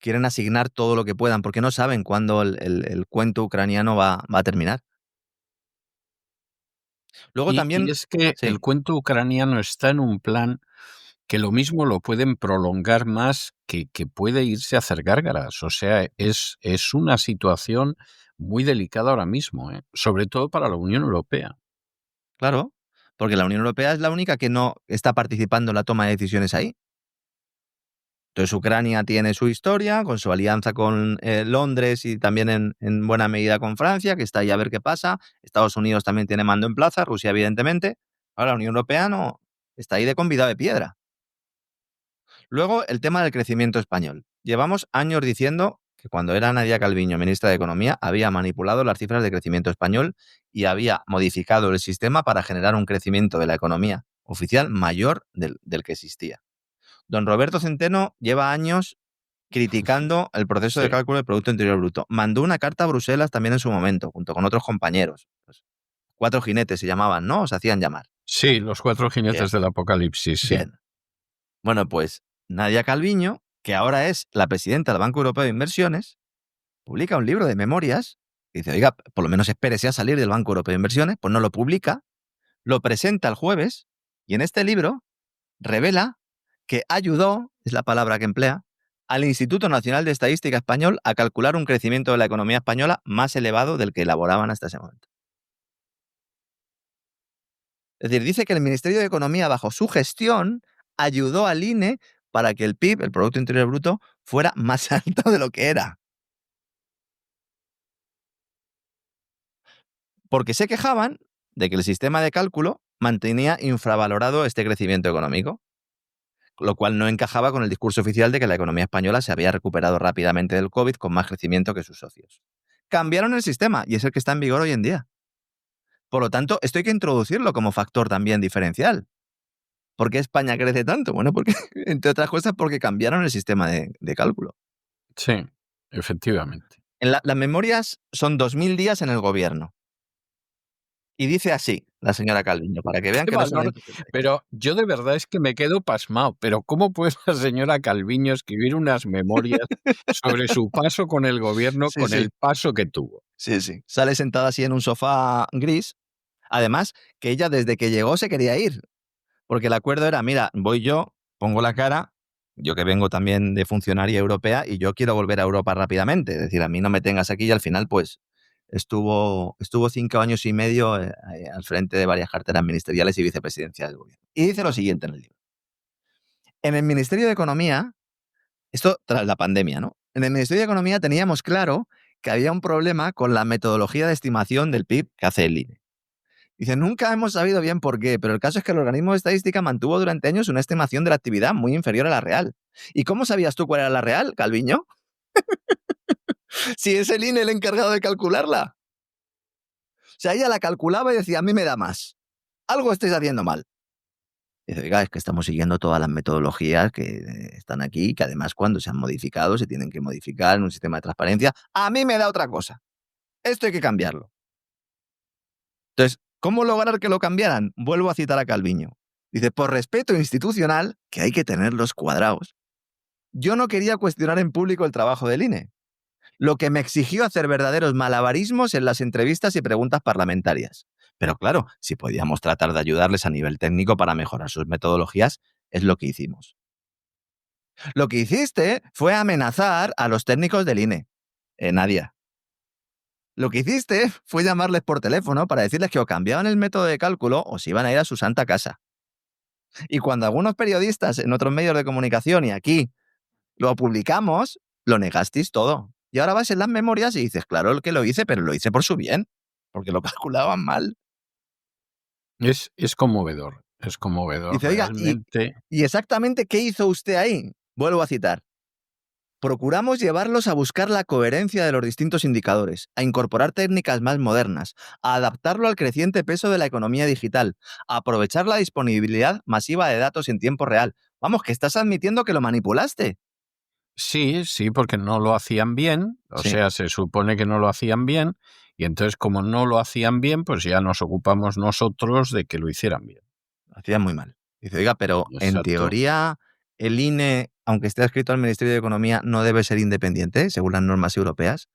Quieren asignar todo lo que puedan porque no saben cuándo el cuento ucraniano va a terminar. Luego Y también... es que Sí, el cuento ucraniano está en un plan que lo mismo lo pueden prolongar más que puede irse a hacer gárgaras. O sea, es una situación muy delicada ahora mismo, sobre todo para la Unión Europea. claro, porque la Unión Europea es la única que no está participando en la toma de decisiones ahí. Entonces Ucrania tiene su historia, con su alianza con Londres y también en buena medida con Francia, que está ahí a ver qué pasa. Estados Unidos también tiene mando en plaza, Rusia evidentemente. Ahora la Unión Europea no está ahí de convidado de piedra. Luego, el tema del crecimiento español. Llevamos años diciendo que cuando era Nadia Calviño ministra de Economía había manipulado las cifras de crecimiento español y había modificado el sistema para generar un crecimiento de la economía oficial mayor del que existía. Don Roberto Centeno lleva años criticando el proceso de Sí. cálculo del Producto Interior Bruto. Mandó una carta a Bruselas también en su momento, junto con otros compañeros. Pues, 4 jinetes se llamaban, ¿no? O se hacían llamar. Sí, los 4 jinetes del apocalipsis, sí. Bien. Bueno, pues Nadia Calviño, que ahora es la presidenta del Banco Europeo de Inversiones, publica un libro de memorias y dice, oiga, por lo menos espérese a salir del Banco Europeo de Inversiones, pues no lo publica, lo presenta el jueves y en este libro revela que ayudó, es la palabra que emplea, al Instituto Nacional de Estadística Español a calcular un crecimiento de la economía española más elevado del que elaboraban hasta ese momento. Es decir, dice que el Ministerio de Economía, bajo su gestión, ayudó al INE para que el PIB, el Producto Interior Bruto, fuera más alto de lo que era. Porque se quejaban de que el sistema de cálculo mantenía infravalorado este crecimiento económico, lo cual no encajaba con el discurso oficial de que la economía española se había recuperado rápidamente del COVID con más crecimiento que sus socios. Cambiaron el sistema y es el que está en vigor hoy en día. Por lo tanto, esto hay que introducirlo como factor también diferencial. ¿Por qué España crece tanto? Bueno, porque, entre otras cosas, porque cambiaron el sistema de cálculo. Sí, efectivamente. Las memorias son 2000 días en el gobierno. Y dice así la señora Calviño, para que vean Qué que no son... valor, pero yo de verdad es que me quedo pasmado. Pero ¿cómo puede la señora Calviño escribir unas memorias sobre su paso con el gobierno, Sí, con sí. el paso que tuvo? Sí. Sale sentada así en un sofá gris. Además, que ella desde que llegó se quería ir. Porque el acuerdo era, mira, voy yo, pongo la cara yo que vengo también de funcionaria europea y yo quiero volver a Europa rápidamente. Es decir, a mí no me tengas aquí y al final, pues, estuvo 5 años y medio al frente de varias carteras ministeriales y vicepresidencias del gobierno. Y dice lo siguiente en el libro. En el Ministerio de Economía, esto tras la pandemia, ¿no? En el Ministerio de Economía teníamos claro que había un problema con la metodología de estimación del PIB que hace el INE. Dice, nunca hemos sabido bien por qué, pero el caso es que el organismo de estadística mantuvo durante años una estimación de la actividad muy inferior a la real. ¿Y cómo sabías tú cuál era la real, Calviño? Si es el INE el encargado de calcularla. O sea, ella la calculaba y decía, a mí me da más. Algo estáis haciendo mal. Dice, oiga, es que estamos siguiendo todas las metodologías que están aquí, que además cuando se han modificado se tienen que modificar en un sistema de transparencia. A mí me da otra cosa. Esto hay que cambiarlo. Entonces, ¿cómo lograr que lo cambiaran? Vuelvo a citar a Calviño. Dice, por respeto institucional, que hay que tenerlos cuadrados, yo no quería cuestionar en público el trabajo del INE, lo que me exigió hacer verdaderos malabarismos en las entrevistas y preguntas parlamentarias. Pero claro, si podíamos tratar de ayudarles a nivel técnico para mejorar sus metodologías, es lo que hicimos. Lo que hiciste fue amenazar a los técnicos del INE. Nadia. Lo que hiciste fue llamarles por teléfono para decirles que o cambiaban el método de cálculo o se iban a ir a su santa casa. Y cuando algunos periodistas en otros medios de comunicación y aquí lo publicamos, lo negasteis todo. Y ahora vas en las memorias y dices, claro, el que lo hice, pero lo hice por su bien, porque lo calculaban mal. Es conmovedor, es conmovedor Dice, oiga, realmente. ¿y exactamente qué hizo usted ahí? Vuelvo a citar. Procuramos llevarlos a buscar la coherencia de los distintos indicadores, a incorporar técnicas más modernas, a adaptarlo al creciente peso de la economía digital, a aprovechar la disponibilidad masiva de datos en tiempo real. Vamos, que estás admitiendo que lo manipulaste. Sí, sí, porque no lo hacían bien, o Sí. sea, se supone que no lo hacían bien, y entonces como no lo hacían bien, pues ya nos ocupamos nosotros de que lo hicieran bien. Lo hacían muy mal. Dice, oiga, pero en Exacto. teoría el INE, aunque esté adscrito al Ministerio de Economía, no debe ser independiente, según las normas europeas.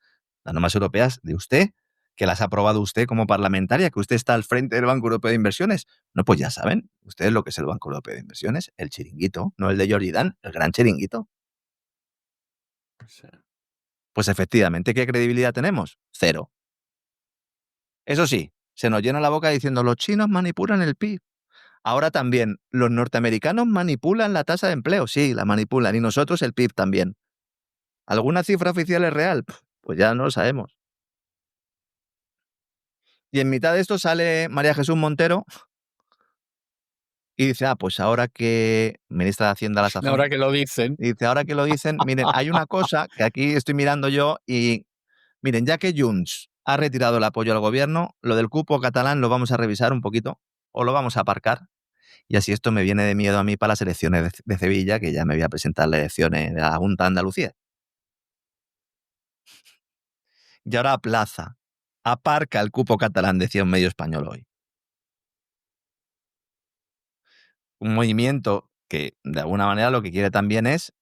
Las normas europeas de usted, que las ha aprobado usted como parlamentaria, que usted está al frente del Banco Europeo de Inversiones. No, pues ya saben, ustedes lo que es el Banco Europeo de Inversiones, el chiringuito, no el de Georgie Dan, el gran chiringuito. Sí. Pues efectivamente, ¿qué credibilidad tenemos? Cero. Eso sí, se nos llena la boca diciendo los chinos manipulan el PIB. Ahora también, los norteamericanos manipulan la tasa de empleo. Sí, la manipulan. Y nosotros el PIB también. ¿Alguna cifra oficial es real? Pues ya no lo sabemos. Y en mitad de esto sale María Jesús Montero y dice, pues ahora que ministra de Hacienda a la sazón, Ahora que lo dicen, dice, ahora que lo dicen, miren, hay una cosa que aquí estoy mirando yo y miren, ya que Junts ha retirado el apoyo al gobierno, lo del cupo catalán lo vamos a revisar un poquito o lo vamos a aparcar. Y así esto me viene de miedo a mí para las elecciones de Sevilla, que ya me voy a presentar las elecciones de la Junta de Andalucía. Y ahora aplaza, aparca el cupo catalán, decía un medio español hoy. Un movimiento que, de alguna manera, lo que quiere también es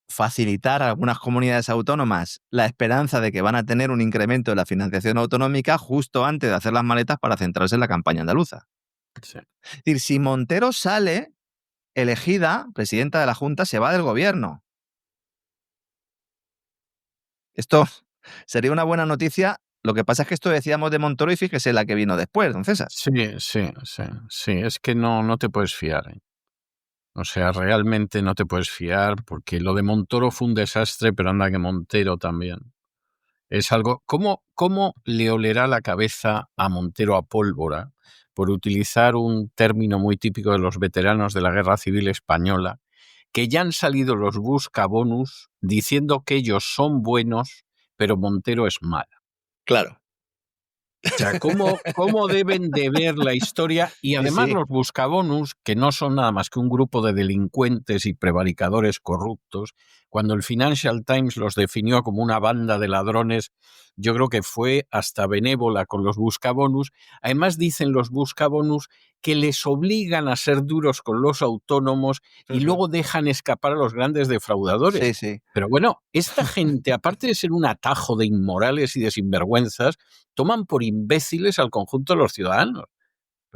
facilitar a algunas comunidades autónomas la esperanza de que van a tener un incremento de la financiación autonómica justo antes de hacer las maletas para centrarse en la campaña andaluza. sí. Es decir, si Montero sale elegida presidenta de la Junta, se va del gobierno. Esto sería una buena noticia. Lo que pasa es que esto decíamos de Montoro y fíjese la que vino después, don César. Sí, es que no te puedes fiar, ¿eh? O sea, realmente no te puedes fiar porque lo de Montoro fue un desastre, pero anda que Montero también. Es algo, ¿cómo le olerá la cabeza a Montero a pólvora, por utilizar un término muy típico de los veteranos de la Guerra Civil Española, que ya han salido los buscabonus diciendo que ellos son buenos, pero Montero es mala? Claro. O sea, ¿cómo deben de ver la historia? Y además sí. los buscabonus, que no son nada más que un grupo de delincuentes y prevaricadores corruptos, cuando el Financial Times los definió como una banda de ladrones, yo creo que fue hasta benévola con los buscabonus. Además dicen los buscabonus que les obligan a ser duros con los autónomos y luego dejan escapar a los grandes defraudadores. Sí. Pero bueno, esta gente, aparte de ser un atajo de inmorales y de sinvergüenzas, toman por imbéciles al conjunto de los ciudadanos.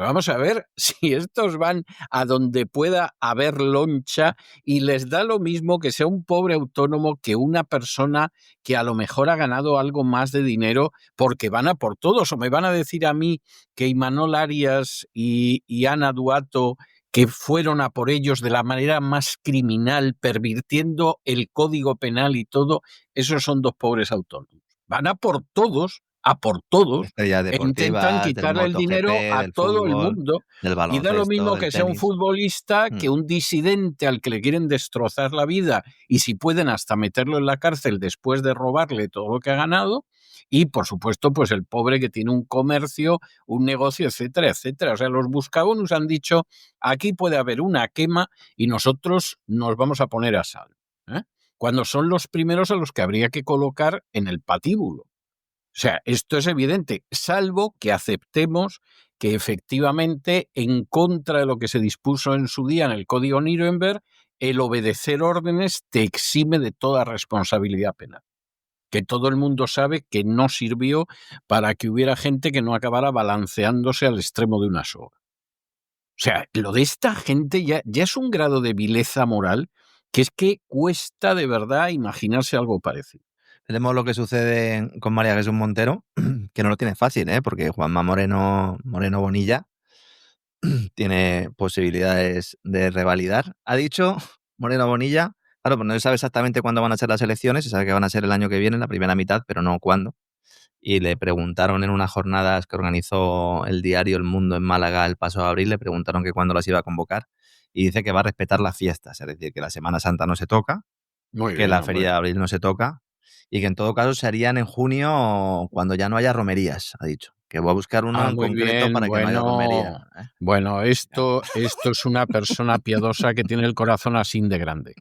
Pero vamos a ver, si estos van a donde pueda haber loncha y les da lo mismo que sea un pobre autónomo que una persona que a lo mejor ha ganado algo más de dinero, porque van a por todos, o me van a decir a mí que Imanol Arias y Ana Duato, que fueron a por ellos de la manera más criminal, pervirtiendo el código penal y todo, esos son dos pobres autónomos. Van a por todos, Estrellas e intentan deportivas, del quitarle el MotoGP, dinero a del todo el fútbol, mundo. del Y da lo baloncesto, mismo del que sea un tenis. futbolista que un disidente al que le quieren destrozar la vida y si pueden hasta meterlo en la cárcel después de robarle todo lo que ha ganado. Y, por supuesto, pues el pobre que tiene un comercio, un negocio, etcétera, etcétera. O sea, los buscabonus han dicho, aquí puede haber una quema y nosotros nos vamos a poner a salvo, ¿eh? Cuando son los primeros a los que habría que colocar en el patíbulo. O sea, esto es evidente, salvo que aceptemos que efectivamente, en contra de lo que se dispuso en su día en el Código Nuremberg, el obedecer órdenes te exime de toda responsabilidad penal. Que todo el mundo sabe que no sirvió para que hubiera gente que no acabara balanceándose al extremo de una soga. O sea, lo de esta gente ya es un grado de vileza moral que es que cuesta de verdad imaginarse algo parecido. Veremos lo que sucede con María Jesús Montero, que no lo tiene fácil, porque Juanma Moreno Bonilla tiene posibilidades de revalidar. Ha dicho Moreno Bonilla, claro, pues no se sabe exactamente cuándo van a ser las elecciones, se sabe que van a ser el año que viene, la primera mitad, pero no cuándo. Y le preguntaron en unas jornadas que organizó el diario El Mundo en Málaga el pasado abril, le preguntaron que cuándo las iba a convocar y dice que va a respetar las fiestas, es decir, que la Semana Santa no se toca, Muy que bien, la hombre. Feria de Abril no se toca y que en todo caso se harían en junio cuando ya no haya romerías, ha dicho. Que voy a buscar uno en Muy concreto bien, para que no haya romería. bueno, esto es una persona piadosa que tiene el corazón así de grande.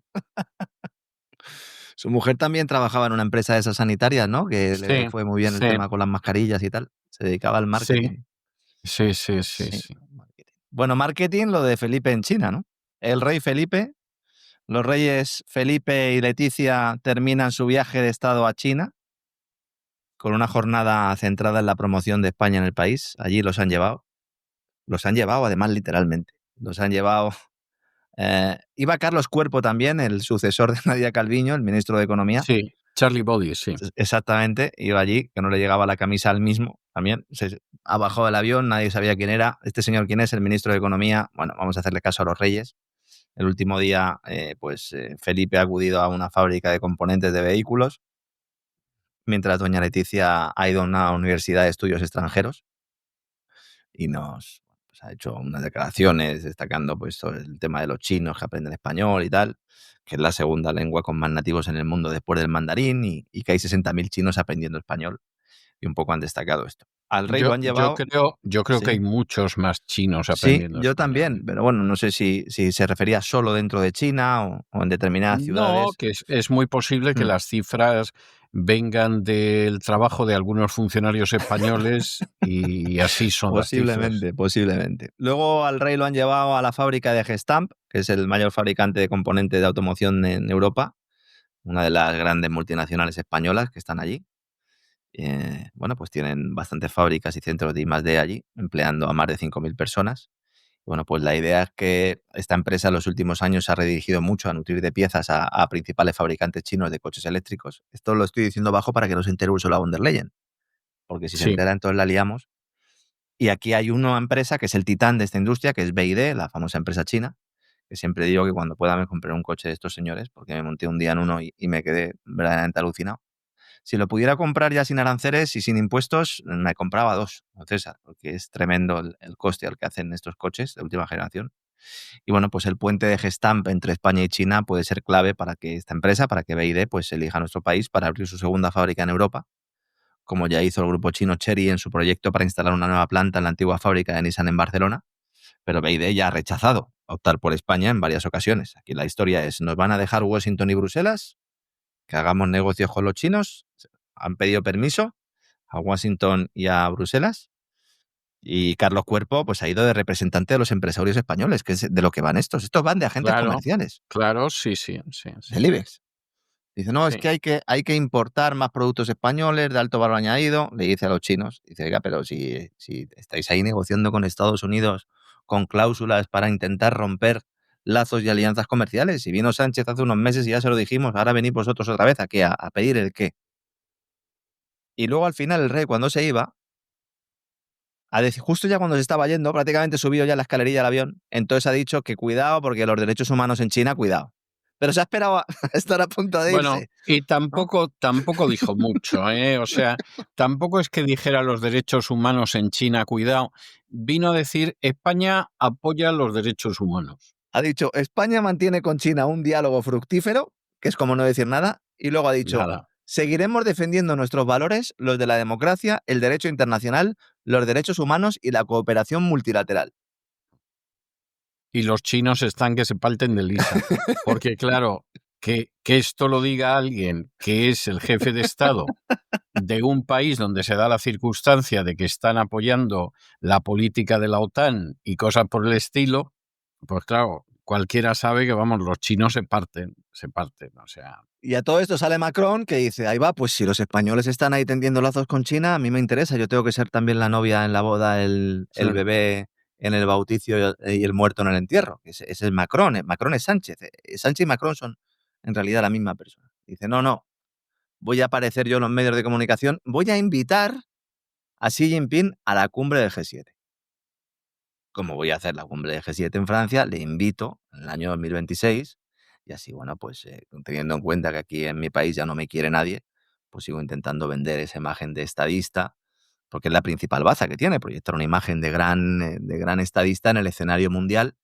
Su mujer también trabajaba en una empresa de esas sanitarias, ¿no? Que Sí, le fue muy bien el sí, tema con las mascarillas y tal. Se dedicaba al sí, marketing. sí. Sí. Bueno, marketing lo de Felipe en China, ¿no? El rey Felipe, los reyes Felipe y Leticia terminan su viaje de estado a China con una jornada centrada en la promoción de España en el país. Allí los han llevado. Los han llevado, además, literalmente. Los han llevado. Iba Carlos Cuerpo también, el sucesor de Nadia Calviño, el ministro de Economía. Sí, Charlie Body, sí. Exactamente, iba allí, que no le llegaba la camisa al mismo. También se ha bajado del avión, nadie sabía quién era. Este señor, ¿quién es? El ministro de Economía. Bueno, vamos a hacerle caso a los reyes. El último día, Felipe ha acudido a una fábrica de componentes de vehículos, mientras doña Leticia ha ido a una universidad de estudios extranjeros y pues, ha hecho unas declaraciones destacando pues sobre el tema de los chinos que aprenden español y tal, que es la segunda lengua con más nativos en el mundo después del mandarín y que hay 60.000 chinos aprendiendo español. Y un poco han destacado esto. Al rey lo han llevado. Yo creo que hay muchos más chinos Sí, aprendiendo yo español. también, pero bueno, no sé si se refería solo dentro de China o en determinadas ciudades. No, que es muy posible que las cifras vengan del trabajo de algunos funcionarios españoles y así son las cifras. Posiblemente. Luego al rey lo han llevado a la fábrica de Gestamp, que es el mayor fabricante de componentes de automoción en Europa, una de las grandes multinacionales españolas que están allí. Bueno, pues tienen bastantes fábricas y centros de I+D allí, empleando a más de 5.000 personas. Bueno, pues la idea es que esta empresa en los últimos años se ha redirigido mucho a nutrir de piezas a principales fabricantes chinos de coches eléctricos. Esto lo estoy diciendo bajo para que no se entere Ursula von der Leyen, porque si se Sí. entera entonces la liamos. Y aquí hay una empresa que es el titán de esta industria, que es BYD, la famosa empresa china, que siempre digo que cuando pueda me compraré un coche de estos señores, porque me monté un día en uno y me quedé verdaderamente alucinado. Si lo pudiera comprar ya sin aranceles y sin impuestos, me compraba dos, César, porque es tremendo el coste al que hacen estos coches de última generación. Y bueno, pues el puente de Gestamp entre España y China puede ser clave para que esta empresa, para que BYD, pues elija nuestro país para abrir su segunda fábrica en Europa, como ya hizo el grupo chino Chery en su proyecto para instalar una nueva planta en la antigua fábrica de Nissan en Barcelona. Pero BYD ya ha rechazado optar por España en varias ocasiones. Aquí la historia es, ¿nos van a dejar Washington y Bruselas que hagamos negocios con los chinos? Han pedido permiso a Washington y a Bruselas. Y Carlos Cuerpo pues ha ido de representante de los empresarios españoles, que es de lo que van estos. Estos van de agentes comerciales. Claro, sí. Del IBEX. Dice, no, es Sí. que hay que importar más productos españoles de alto valor añadido. Le dice a los chinos, dice, oiga, pero si estáis ahí negociando con Estados Unidos con cláusulas para intentar romper lazos y alianzas comerciales. Si vino Sánchez hace unos meses y ya se lo dijimos, ahora venís vosotros otra vez aquí a pedir el qué. Y luego al final el rey, cuando se iba, a decir, justo ya cuando se estaba yendo, prácticamente subió ya la escalerilla del avión, entonces ha dicho que cuidado porque los derechos humanos en China, cuidado. Pero se ha esperado a estar a punto de Bueno, irse, y ¿no? tampoco dijo mucho, ¿eh? O sea, tampoco es que dijera los derechos humanos en China, cuidado. Vino a decir, España apoya los derechos humanos. Ha dicho, España mantiene con China un diálogo fructífero, que es como no decir nada, y luego ha dicho, Nada. seguiremos defendiendo nuestros valores, los de la democracia, el derecho internacional, los derechos humanos y la cooperación multilateral. Y los chinos están que se parten de lisa. Porque claro, que esto lo diga alguien que es el jefe de Estado de un país donde se da la circunstancia de que están apoyando la política de la OTAN y cosas por el estilo, pues claro, cualquiera sabe que, vamos, los chinos se parten, o sea. Y a todo esto sale Macron que dice, ahí va, pues si los españoles están ahí tendiendo lazos con China, a mí me interesa, yo tengo que ser también la novia en la boda, el bebé en el bautizo y el muerto en el entierro. Ese es Macron, Macron es Sánchez. Sánchez y Macron son en realidad la misma persona. Dice, no, voy a aparecer yo en los medios de comunicación, voy a invitar a Xi Jinping a la cumbre del G7. Como voy a hacer la cumbre del G7 en Francia, le invito en el año 2026 y así, bueno, pues teniendo en cuenta que aquí en mi país ya no me quiere nadie, pues sigo intentando vender esa imagen de estadista, porque es la principal baza que tiene, proyectar una imagen de gran estadista en el escenario mundial,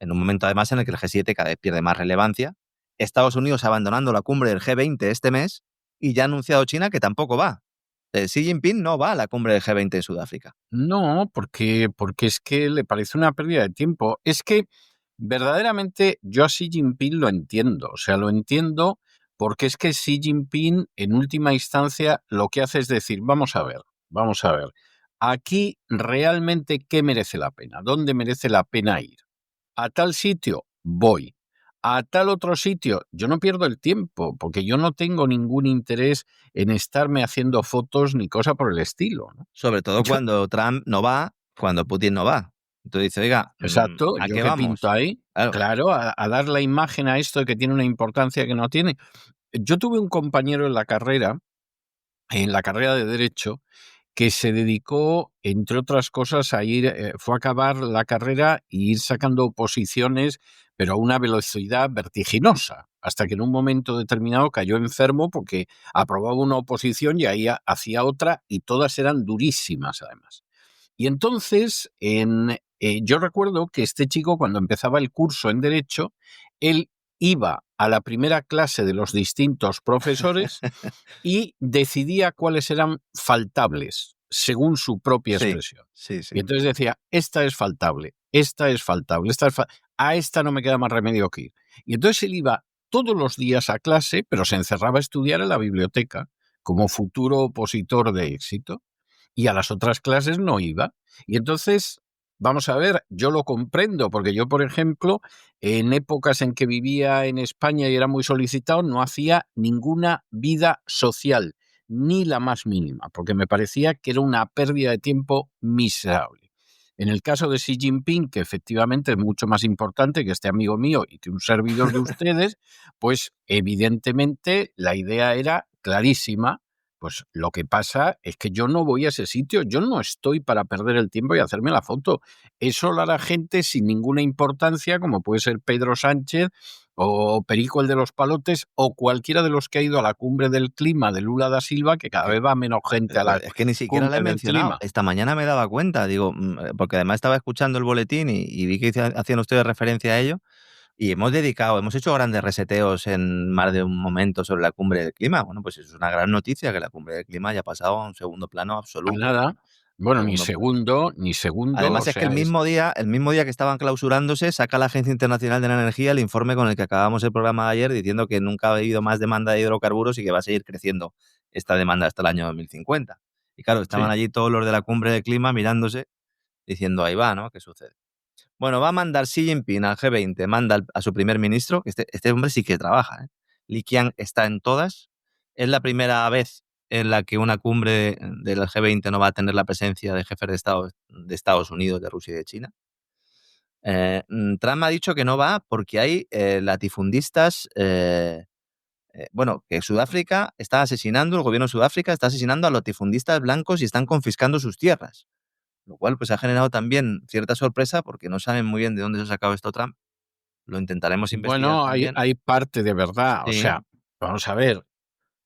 en un momento además en el que el G7 cada vez pierde más relevancia. Estados Unidos abandonando la cumbre del G20 este mes y ya ha anunciado China que tampoco va. Xi Jinping no va a la cumbre del G20 en Sudáfrica. No, porque es que le parece una pérdida de tiempo. Es que verdaderamente yo a Xi Jinping lo entiendo. O sea, lo entiendo porque es que Xi Jinping, en última instancia, lo que hace es decir, vamos a ver. Aquí realmente, ¿qué merece la pena? ¿Dónde merece la pena ir? A tal sitio, voy. A tal otro sitio, yo no pierdo el tiempo, porque yo no tengo ningún interés en estarme haciendo fotos ni cosa por el estilo, ¿no? Sobre todo Yo, cuando Trump no va, cuando Putin no va. Entonces dice, oiga, exacto, ¿a ¿yo qué qué pinto vamos? ahí? Claro. Claro, a dar la imagen a esto de que tiene una importancia que no tiene. Yo tuve un compañero en la carrera de Derecho, que se dedicó, entre otras cosas, a fue a acabar la carrera e ir sacando oposiciones, pero a una velocidad vertiginosa, hasta que en un momento determinado cayó enfermo porque aprobaba una oposición y ahí hacía otra y todas eran durísimas además. Y entonces, yo recuerdo que este chico, cuando empezaba el curso en Derecho, él iba a la primera clase de los distintos profesores y decidía cuáles eran faltables, según su propia Sí, expresión. sí, Y sí. entonces decía, esta es faltable, a esta no me queda más remedio que ir. Y entonces él iba todos los días a clase, pero se encerraba a estudiar en la biblioteca, como futuro opositor de éxito, y a las otras clases no iba. Y entonces, vamos a ver, yo lo comprendo, porque yo, por ejemplo, en épocas en que vivía en España y era muy solicitado, no hacía ninguna vida social, ni la más mínima, porque me parecía que era una pérdida de tiempo miserable. En el caso de Xi Jinping, que efectivamente es mucho más importante que este amigo mío y que un servidor de ustedes, pues evidentemente la idea era clarísima. Pues lo que pasa es que yo no voy a ese sitio, yo no estoy para perder el tiempo y hacerme la foto. Eso lo hará gente sin ninguna importancia, como puede ser Pedro Sánchez o Perico el de los Palotes o cualquiera de los que ha ido a la cumbre del clima de Lula da Silva, que cada vez va menos gente a la Es que ni siquiera la he cumbre del mencionado. clima. Esta mañana me daba cuenta, digo, porque además estaba escuchando el boletín y vi que hacían ustedes referencia a ello. Y hemos hecho grandes reseteos en más de un momento sobre la cumbre del clima. Bueno, pues es una gran noticia que la cumbre del clima haya pasado a un segundo plano A absoluto. nada. Un Bueno, segundo plano. ni segundo, o Además es que sea, es el mismo día que estaban clausurándose, saca la Agencia Internacional de la Energía el informe con el que acabamos el programa de ayer diciendo que nunca ha habido más demanda de hidrocarburos y que va a seguir creciendo esta demanda hasta el año 2050. Y claro, estaban sí. allí todos los de la cumbre del clima mirándose, diciendo, ahí va, ¿no? ¿Qué sucede? Bueno, va a mandar Xi Jinping al G20, manda a su primer ministro, que este hombre sí que trabaja, ¿eh? Li Qiang está en todas. Es la primera vez en la que una cumbre del G20 no va a tener la presencia de jefes de Estado de Estados Unidos, de Rusia y de China. Trump ha dicho que no va porque hay latifundistas, que Sudáfrica está asesinando, el gobierno de Sudáfrica está asesinando a latifundistas blancos y están confiscando sus tierras. Lo cual pues ha generado también cierta sorpresa porque no saben muy bien de dónde se ha sacado esto Trump. Lo intentaremos investigar Bueno, también. hay parte de verdad, o Sí. sea, vamos a ver,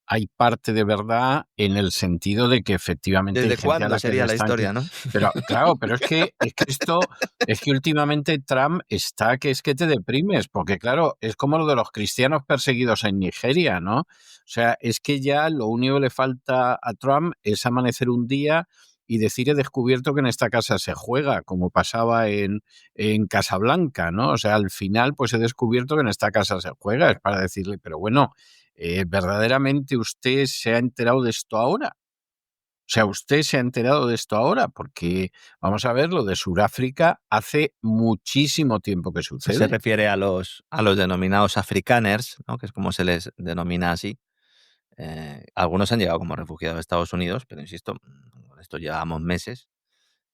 hay parte de verdad en el sentido de que efectivamente hay ¿Desde gente a cuándo la que sería le la están... historia, no? Pero claro, pero es que últimamente Trump está que es que te deprimes, porque claro, es como lo de los cristianos perseguidos en Nigeria, ¿no? O sea, es que ya lo único que le falta a Trump es amanecer un día y decir he descubierto que en esta casa se juega, como pasaba en Casablanca, ¿no? O sea, al final pues he descubierto que en esta casa se juega, es para decirle, pero bueno, ¿verdaderamente usted se ha enterado de esto ahora? O sea, usted se ha enterado de esto ahora, porque vamos a ver, lo de Sudáfrica hace muchísimo tiempo que Se sucede. refiere a los denominados afrikaners, ¿no? Que es como se les denomina así. Algunos han llegado como refugiados a Estados Unidos, pero insisto, con esto llevamos meses.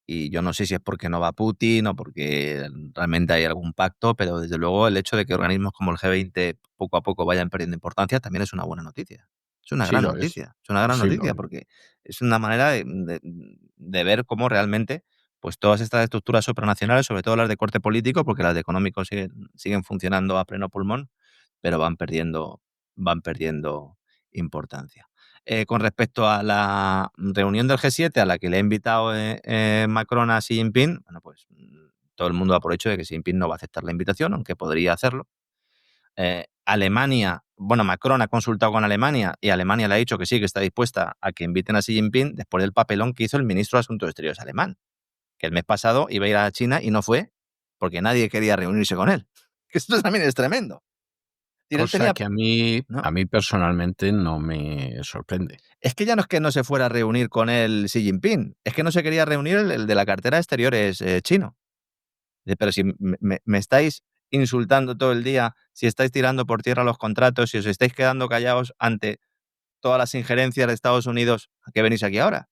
Y yo no sé si es porque no va Putin o porque realmente hay algún pacto, pero desde luego el hecho de que organismos como el G20 poco a poco vayan perdiendo importancia también es una buena noticia. Es una Sí gran lo es, noticia. Es una gran sí lo noticia es. porque es una manera de ver cómo realmente pues todas estas estructuras supranacionales, sobre todo las de corte político, porque las de económico siguen funcionando a pleno pulmón, pero van perdiendo importancia. Con respecto a la reunión del G7 a la que le ha invitado Macron a Xi Jinping, bueno, pues todo el mundo da por hecho de que Xi Jinping no va a aceptar la invitación, aunque podría hacerlo. Alemania, Macron ha consultado con Alemania y Alemania le ha dicho que sí, que está dispuesta a que inviten a Xi Jinping después del papelón que hizo el ministro de Asuntos Exteriores alemán, que el mes pasado iba a ir a China y no fue porque nadie quería reunirse con él. Esto también es tremendo. Él Cosa tenía... que a mí personalmente no me sorprende. Es que ya no es que no se fuera a reunir con él Xi Jinping, es que no se quería reunir el de la cartera de exteriores chino. Pero si me estáis insultando todo el día, si estáis tirando por tierra los contratos, si os estáis quedando callados ante todas las injerencias de Estados Unidos, ¿a qué venís aquí ahora?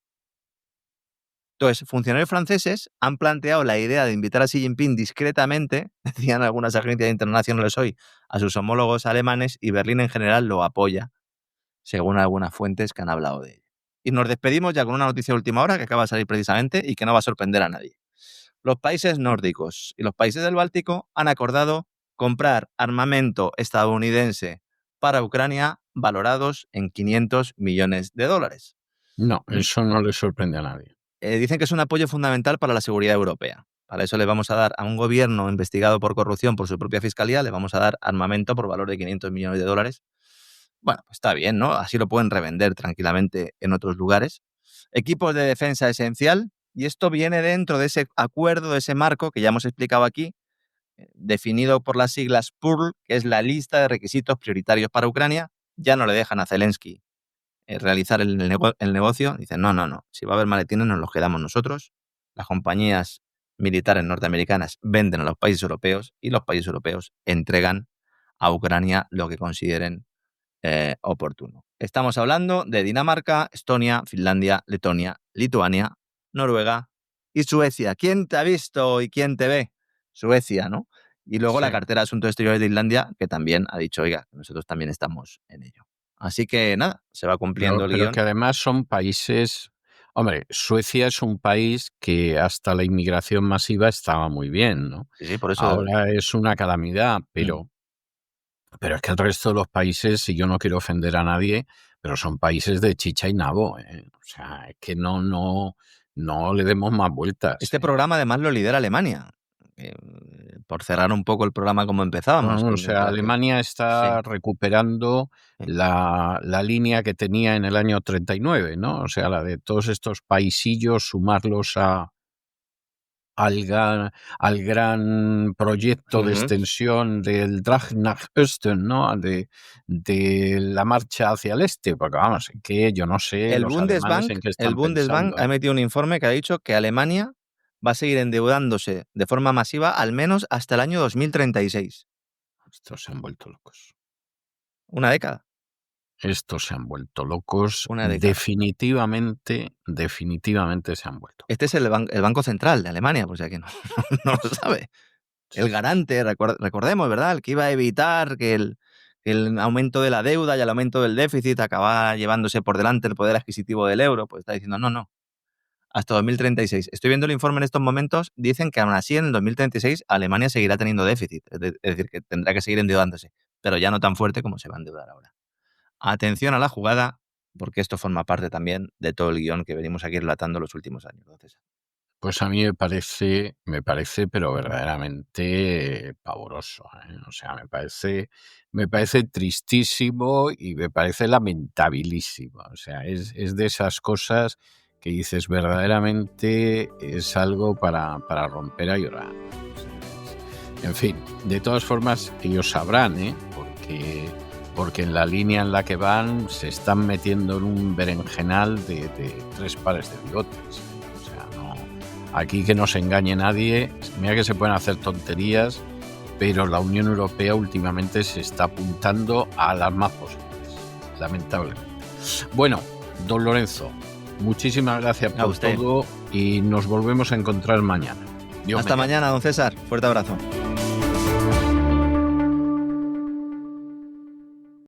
Entonces, funcionarios franceses han planteado la idea de invitar a Xi Jinping discretamente, decían algunas agencias internacionales hoy, a sus homólogos alemanes, y Berlín en general lo apoya, según algunas fuentes que han hablado de ello. Y nos despedimos ya con una noticia de última hora que acaba de salir precisamente y que no va a sorprender a nadie. Los países nórdicos y los países del Báltico han acordado comprar armamento estadounidense para Ucrania valorados en 500 millones de dólares. No, eso no le sorprende a nadie. Dicen que es un apoyo fundamental para la seguridad europea. Para eso le vamos a dar a un gobierno investigado por corrupción por su propia fiscalía, le vamos a dar armamento por valor de 500 millones de dólares. Bueno, pues está bien, ¿no? Así lo pueden revender tranquilamente en otros lugares. Equipos de defensa esencial, y esto viene dentro de ese acuerdo, de ese marco que ya hemos explicado aquí, definido por las siglas PURL, que es la lista de requisitos prioritarios para Ucrania. Ya no le dejan a Zelensky realizar el negocio. Dicen, no, si va a haber maletines nos los quedamos nosotros. Las compañías militares norteamericanas venden a los países europeos y los países europeos entregan a Ucrania lo que consideren oportuno. Estamos hablando de Dinamarca, Estonia, Finlandia, Letonia, Lituania, Noruega y Suecia. ¿Quién te ha visto y quién te ve? Suecia, ¿no? Y luego la Sí. cartera de Asuntos Exteriores de Islandia, que también ha dicho, oiga, nosotros también estamos en ello. Así que nada, se va cumpliendo el Pero guión. que además son países... Hombre, Suecia es un país que hasta la inmigración masiva estaba muy bien, ¿no? Sí, por eso. Ahora es una calamidad, pero es que el resto de los países, si yo no quiero ofender a nadie, pero son países de chicha y nabo, ¿eh? O sea, es que no le demos más vueltas. Este programa además lo lidera Alemania. Por cerrar un poco el programa como empezábamos. O sea, Alemania está recuperando Sí. la línea que tenía en el año 39, ¿no? O sea, la de todos estos paisillos, sumarlos al gran proyecto de extensión del Drang nach Osten, ¿no? De la marcha hacia el este, porque vamos, que yo no sé El los alemanes en qué están Bundesbank pensando. ha emitido un informe que ha dicho que Alemania va a seguir endeudándose de forma masiva al menos hasta el año 2036. Estos se han vuelto locos. Una década. Estos se han vuelto locos. Una década. Definitivamente se han vuelto. Este es el Banco Central de Alemania, por si alguien no lo sabe. El garante, recordemos, ¿verdad? El que iba a evitar que el aumento de la deuda y el aumento del déficit acabara llevándose por delante el poder adquisitivo del euro, pues está diciendo no. Hasta 2036. Estoy viendo el informe en estos momentos, dicen que aún así en el 2036 Alemania seguirá teniendo déficit, es decir, que tendrá que seguir endeudándose, pero ya no tan fuerte como se va a endeudar ahora. Atención a la jugada, porque esto forma parte también de todo el guión que venimos aquí relatando los últimos años. Entonces, pues a mí me parece, pero verdaderamente pavoroso, ¿eh? O sea, me parece tristísimo y me parece lamentabilísimo. O sea, es de esas cosas que dices verdaderamente es algo para romper a llorar. O sea, en fin, de todas formas, ellos sabrán, ¿eh? Porque en la línea en la que van se están metiendo en un berenjenal de 3 pares de bigotes. O sea, no, aquí que no se engañe nadie. Mira que se pueden hacer tonterías, pero la Unión Europea últimamente se está apuntando a las más posibles, lamentablemente. Bueno, don Lorenzo, muchísimas gracias por todo y nos volvemos a encontrar mañana. Hasta mañana, don César. Fuerte abrazo.